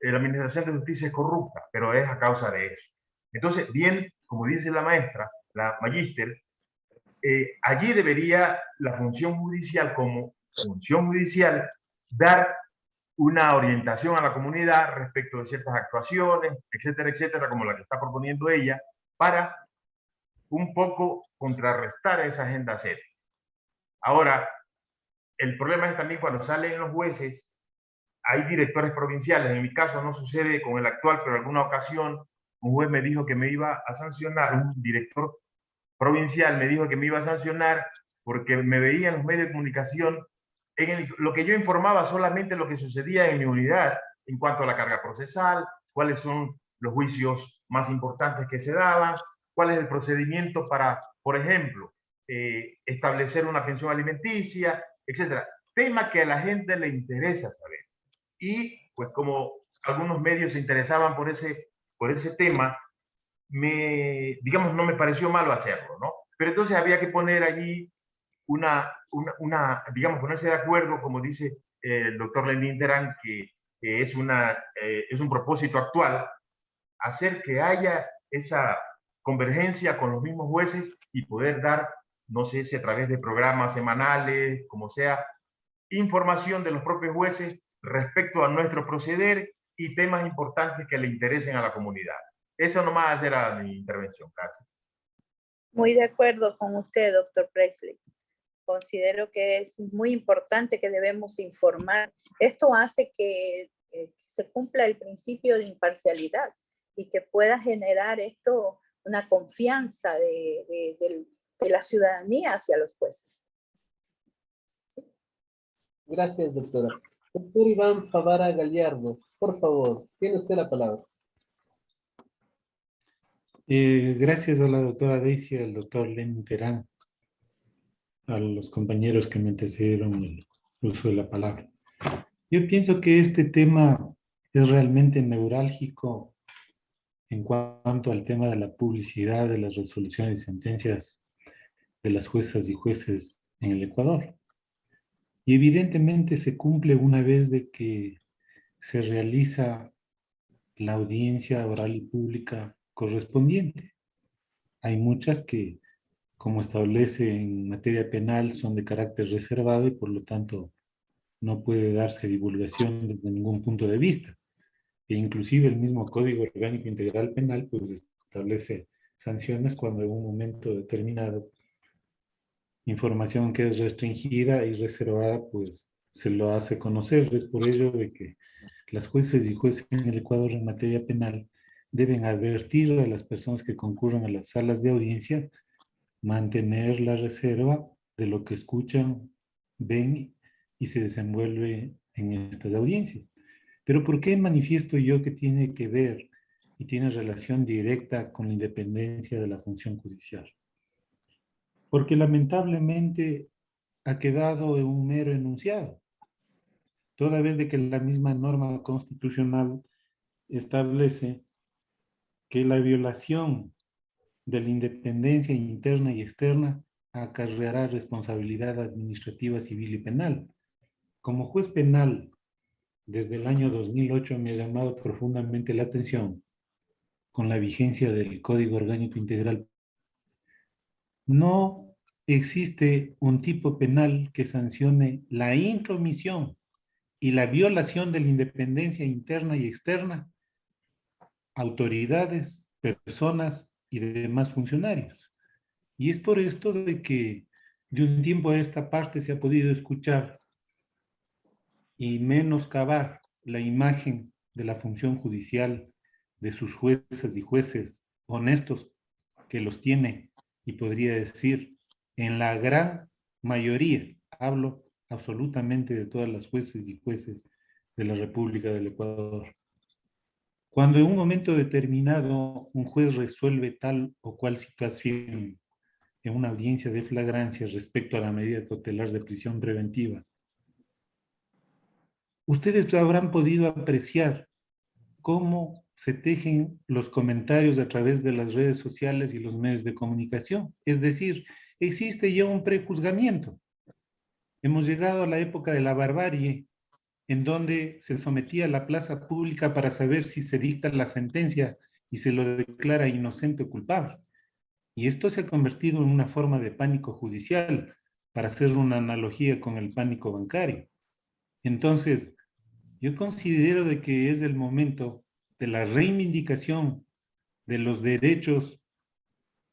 la Administración de Justicia es corrupta, pero es a causa de eso. Entonces, bien, como dice la maestra, la magíster, allí debería la función judicial, como función judicial, dar una orientación a la comunidad respecto de ciertas actuaciones, etcétera, etcétera, como la que está proponiendo ella, para un poco contrarrestar esa agenda SETI. Ahora, el problema es también cuando salen los jueces, hay directores provinciales. En mi caso no sucede con el actual, pero en alguna ocasión un juez me dijo que me iba a sancionar, un director provincial me dijo que me iba a sancionar porque me veía en los medios de comunicación lo que yo informaba solamente lo que sucedía en mi unidad en cuanto a la carga procesal, cuáles son los juicios más importantes que se daban, cuál es el procedimiento para, por ejemplo, establecer una pensión alimenticia, etcétera. Tema que a la gente le interesa saber. Y pues como algunos medios se interesaban por ese tema, digamos, no me pareció malo hacerlo, ¿no? Pero entonces había que poner allí digamos, ponerse de acuerdo, como dice el doctor Lenín Terán, que es un propósito actual, hacer que haya esa convergencia con los mismos jueces y poder dar, no sé si a través de programas semanales, como sea, información de los propios jueces respecto a nuestro proceder y temas importantes que le interesen a la comunidad. Eso nomás era mi intervención. Gracias. Muy de acuerdo con usted, doctor Presley. Considero que es muy importante que debemos informar. Esto hace que se cumpla el principio de imparcialidad y que pueda generar esto una confianza de la ciudadanía hacia los jueces. Gracias, doctora. Doctor Iván Favara Gallardo, por favor, tiene usted la palabra. Gracias a la doctora Daisy, al doctor Lenín Terán, a los compañeros que me antecedieron el uso de la palabra. Yo pienso que este tema es realmente neurálgico en cuanto al tema de la publicidad de las resoluciones y sentencias de las juezas y jueces en el Ecuador. Y evidentemente se cumple una vez de que se realiza la audiencia oral y pública correspondiente. Hay muchas que, como establece en materia penal, son de carácter reservado y por lo tanto no puede darse divulgación desde ningún punto de vista. E inclusive el mismo Código Orgánico Integral Penal pues establece sanciones cuando en un momento determinado información que es restringida y reservada pues se lo hace conocer. Es por ello de que las jueces y jueces en el Ecuador en materia penal deben advertir a las personas que concurren a las salas de audiencia, mantener la reserva de lo que escuchan, ven y se desenvuelve en estas audiencias. Pero ¿por qué manifiesto yo que tiene que ver y tiene relación directa con la independencia de la función judicial? Porque lamentablemente ha quedado en un mero enunciado, toda vez de que la misma norma constitucional establece que la violación de la independencia interna y externa acarreará responsabilidad administrativa, civil y penal. Como juez penal, desde el año 2008 me ha llamado profundamente la atención con la vigencia del Código Orgánico Integral. No existe un tipo penal que sancione la intromisión y la violación de la independencia interna y externa, autoridades, personas y demás funcionarios. Y es por esto de que de un tiempo a esta parte se ha podido escuchar y menoscabar la imagen de la función judicial, de sus juezas y jueces honestos que los tiene, y podría decir, en la gran mayoría, hablo absolutamente de todas las jueces y jueces de la República del Ecuador. Cuando en un momento determinado un juez resuelve tal o cual situación en una audiencia de flagrancia respecto a la medida cautelar de prisión preventiva, ustedes habrán podido apreciar cómo se tejen los comentarios a través de las redes sociales y los medios de comunicación. Es decir, existe ya un prejuzgamiento. Hemos llegado a la época de la barbarie, en donde se sometía a la plaza pública para saber si se dicta la sentencia y se lo declara inocente o culpable. Y esto se ha convertido en una forma de pánico judicial, para hacer una analogía con el pánico bancario. Entonces, yo considero de que es el momento de la reivindicación de los derechos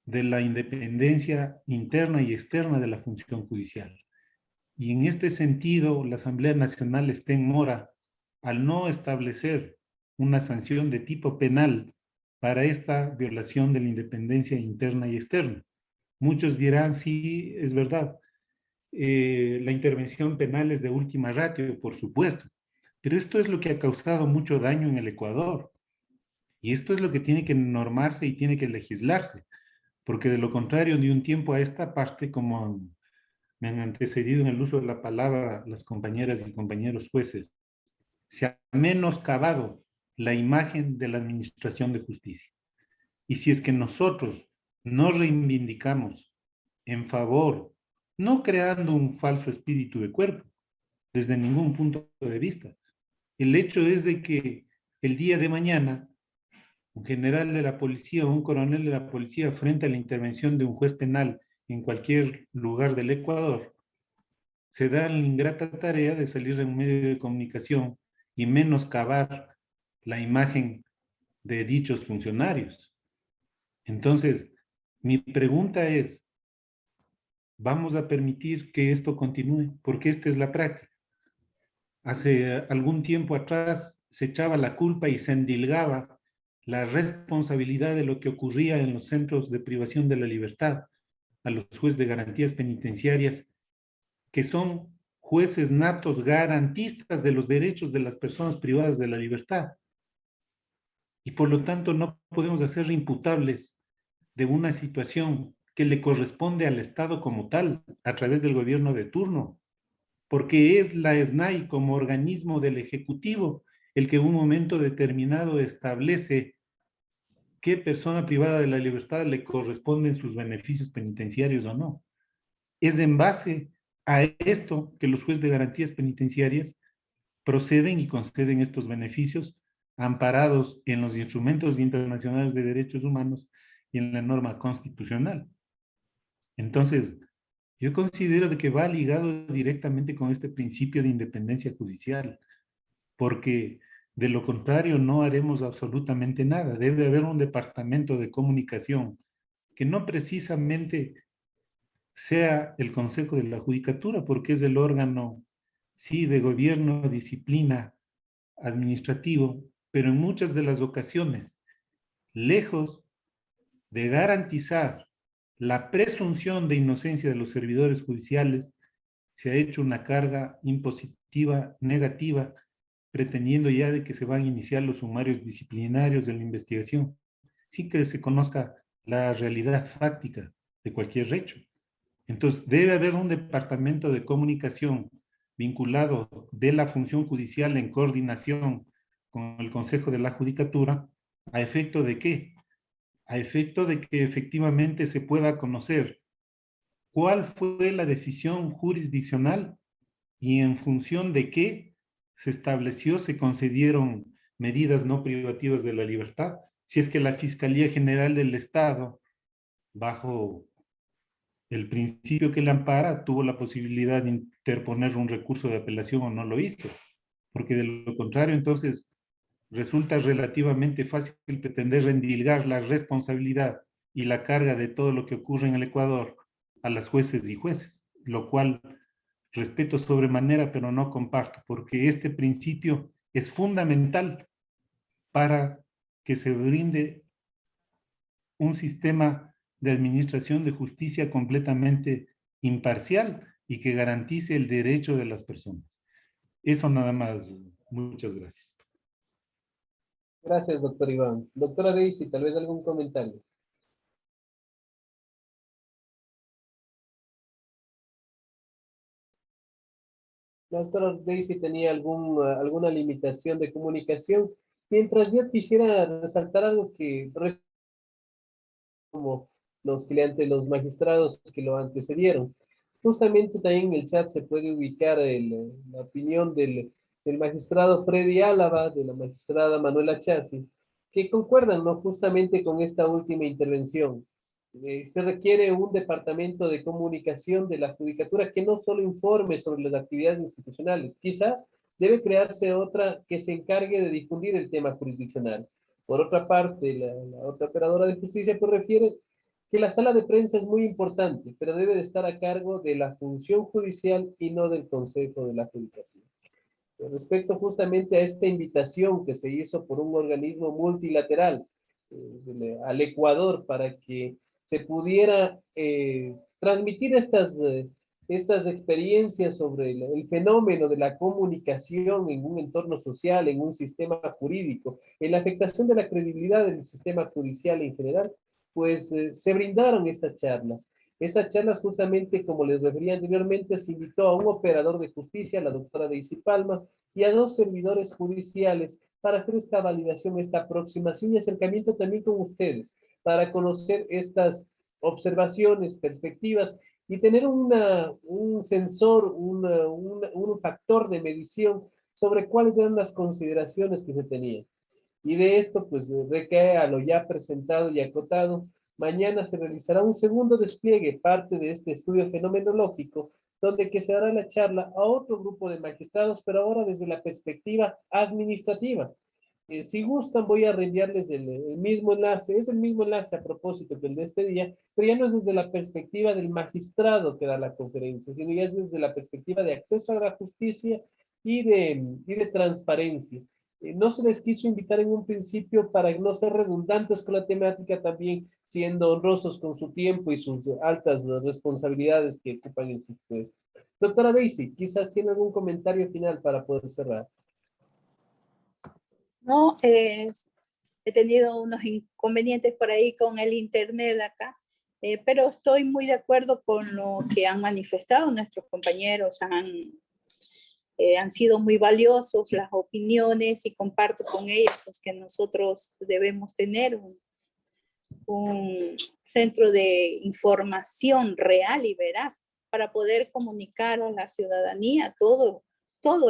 de la independencia interna y externa de la función judicial. Y en este sentido, la Asamblea Nacional está en mora al no establecer una sanción de tipo penal para esta violación de la independencia interna y externa. Muchos dirán, sí, es verdad, la intervención penal es de última ratio, por supuesto, pero esto es lo que ha causado mucho daño en el Ecuador. Y esto es lo que tiene que normarse y tiene que legislarse, porque de lo contrario, de un tiempo a esta parte, como me han antecedido en el uso de la palabra las compañeras y compañeros jueces, se ha menoscabado la imagen de la administración de justicia. Y si es que nosotros no reivindicamos en favor, no creando un falso espíritu de cuerpo, desde ningún punto de vista, el hecho es de que el día de mañana un general de la policía o un coronel de la policía frente a la intervención de un juez penal en cualquier lugar del Ecuador, se da la ingrata tarea de salir en un medio de comunicación y menoscabar la imagen de dichos funcionarios. Entonces, mi pregunta es, ¿vamos a permitir que esto continúe? Porque esta es la práctica. Hace algún tiempo atrás se echaba la culpa y se endilgaba la responsabilidad de lo que ocurría en los centros de privación de la libertad a los jueces de garantías penitenciarias, que son jueces natos garantistas de los derechos de las personas privadas de la libertad. Y por lo tanto no podemos hacer imputables de una situación que le corresponde al Estado como tal, a través del gobierno de turno, porque es la SNAI como organismo del Ejecutivo el que en un momento determinado establece qué persona privada de la libertad le corresponden sus beneficios penitenciarios o no. Es en base a esto que los jueces de garantías penitenciarias proceden y conceden estos beneficios amparados en los instrumentos internacionales de derechos humanos y en la norma constitucional. Entonces, yo considero de que va ligado directamente con este principio de independencia judicial, porque de lo contrario no haremos absolutamente nada. Debe haber un departamento de comunicación que no precisamente sea el Consejo de la Judicatura, porque es el órgano, sí, de gobierno, disciplina, administrativo, pero en muchas de las ocasiones, lejos de garantizar la presunción de inocencia de los servidores judiciales, se ha hecho una carga impositiva negativa, pretendiendo ya de que se van a iniciar los sumarios disciplinarios de la investigación, sin que se conozca la realidad fáctica de cualquier hecho. Entonces, debe haber un departamento de comunicación vinculado de la función judicial en coordinación con el Consejo de la Judicatura, ¿a efecto de qué? A efecto de que efectivamente se pueda conocer cuál fue la decisión jurisdiccional y en función de qué se estableció, se concedieron medidas no privativas de la libertad. Si es que la Fiscalía General del Estado, bajo el principio que le ampara, tuvo la posibilidad de interponer un recurso de apelación o no lo hizo, porque de lo contrario, entonces, resulta relativamente fácil pretender endilgar la responsabilidad y la carga de todo lo que ocurre en el Ecuador a las jueces y jueces, lo cual respeto sobremanera, pero no comparto, porque este principio es fundamental para que se brinde un sistema de administración de justicia completamente imparcial y que garantice el derecho de las personas. Eso nada más. Muchas gracias. Gracias, doctor Iván. Doctora Daisy, tal vez algún comentario. La doctora Daisy tenía alguna limitación de comunicación, mientras yo quisiera resaltar algo que como los clientes, los magistrados que lo antecedieron. Justamente también en el chat se puede ubicar la opinión del magistrado Freddy Álava, de la magistrada Manuela Chassi, que concuerdan, ¿no?, justamente con esta última intervención. Se requiere un departamento de comunicación de la judicatura que no solo informe sobre las actividades institucionales, quizás debe crearse otra que se encargue de difundir el tema jurisdiccional. Por otra parte, la otra operadora de justicia pues refiere que la sala de prensa es muy importante, pero debe de estar a cargo de la función judicial y no del Consejo de la Judicatura. Respecto justamente a esta invitación que se hizo por un organismo multilateral al Ecuador para que se pudiera transmitir estas experiencias sobre el fenómeno de la comunicación en un entorno social, en un sistema jurídico, en la afectación de la credibilidad del sistema judicial en general, pues se brindaron estas charlas. Estas charlas justamente, como les refería anteriormente, se invitó a un operador de justicia, la doctora Daisy Palma, y a 2 servidores judiciales para hacer esta validación, esta aproximación y acercamiento también con ustedes, para conocer estas observaciones, perspectivas y tener un sensor, un factor de medición sobre cuáles eran las consideraciones que se tenían. Y de esto, pues, recae a lo ya presentado y acotado. Mañana se realizará un segundo despliegue, parte de este estudio fenomenológico, donde que se dará la charla a otro grupo de magistrados, pero ahora desde la perspectiva administrativa. Si gustan, voy a reenviarles el mismo enlace. Es el mismo enlace a propósito que el de este día, pero ya no es desde la perspectiva del magistrado que da la conferencia, sino ya es desde la perspectiva de acceso a la justicia y de transparencia. No se les quiso invitar en un principio para no ser redundantes con la temática, también siendo honrosos con su tiempo y sus altas responsabilidades que ocupan en sus puestos. Doctora Daisy, quizás tiene algún comentario final para poder cerrar. No, he tenido unos inconvenientes por ahí con el internet acá, pero estoy muy de acuerdo con lo que han manifestado nuestros compañeros. Han sido muy valiosos las opiniones y comparto con ellos pues, que nosotros debemos tener un centro de información real y veraz para poder comunicar a la ciudadanía todo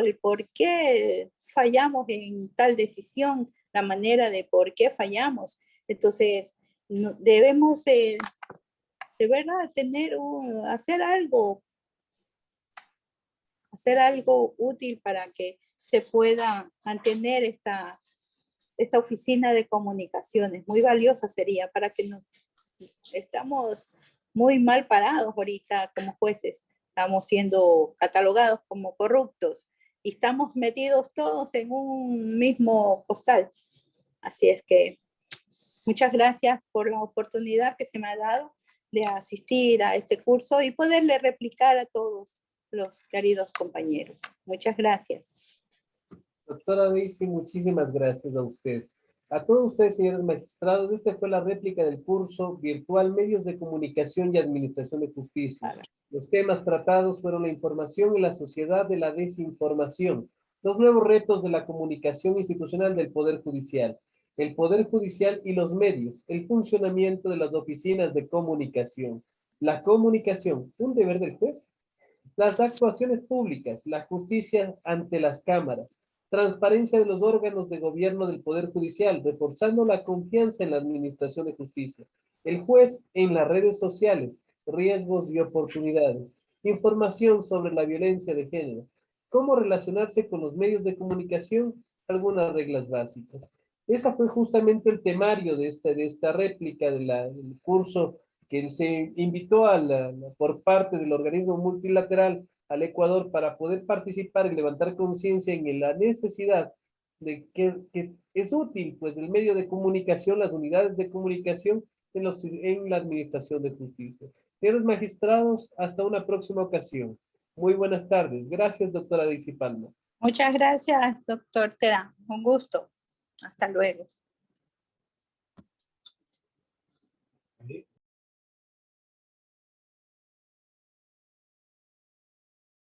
el por qué fallamos en tal decisión, la manera de por qué fallamos. Entonces, debemos de verdad hacer algo útil para que se pueda mantener esta oficina de comunicaciones. Muy valiosa sería para que estamos muy mal parados ahorita como jueces. Estamos siendo catalogados como corruptos y estamos metidos todos en un mismo costal. Así es que muchas gracias por la oportunidad que se me ha dado de asistir a este curso y poderle replicar a todos los queridos compañeros. Muchas gracias. Doctora Daisy, muchísimas gracias a usted. A todos ustedes, señores magistrados, esta fue la réplica del curso virtual Medios de Comunicación y Administración de Justicia. Los temas tratados fueron la información en la sociedad de la desinformación, los nuevos retos de la comunicación institucional del Poder Judicial, el Poder Judicial y los medios, el funcionamiento de las oficinas de comunicación, la comunicación, un deber del juez, las actuaciones públicas, la justicia ante las cámaras, transparencia de los órganos de gobierno del Poder Judicial, reforzando la confianza en la administración de justicia, el juez en las redes sociales, riesgos y oportunidades, información sobre la violencia de género, cómo relacionarse con los medios de comunicación, algunas reglas básicas. Ese fue justamente el temario de esta réplica del curso que se invitó por parte del organismo multilateral al Ecuador para poder participar y levantar conciencia en la necesidad de que es útil, pues, el medio de comunicación, las unidades de comunicación en la administración de justicia. Señores magistrados, hasta una próxima ocasión. Muy buenas tardes. Gracias, doctora Daisy Palma. Muchas gracias, doctor Terán. Un gusto. Hasta luego.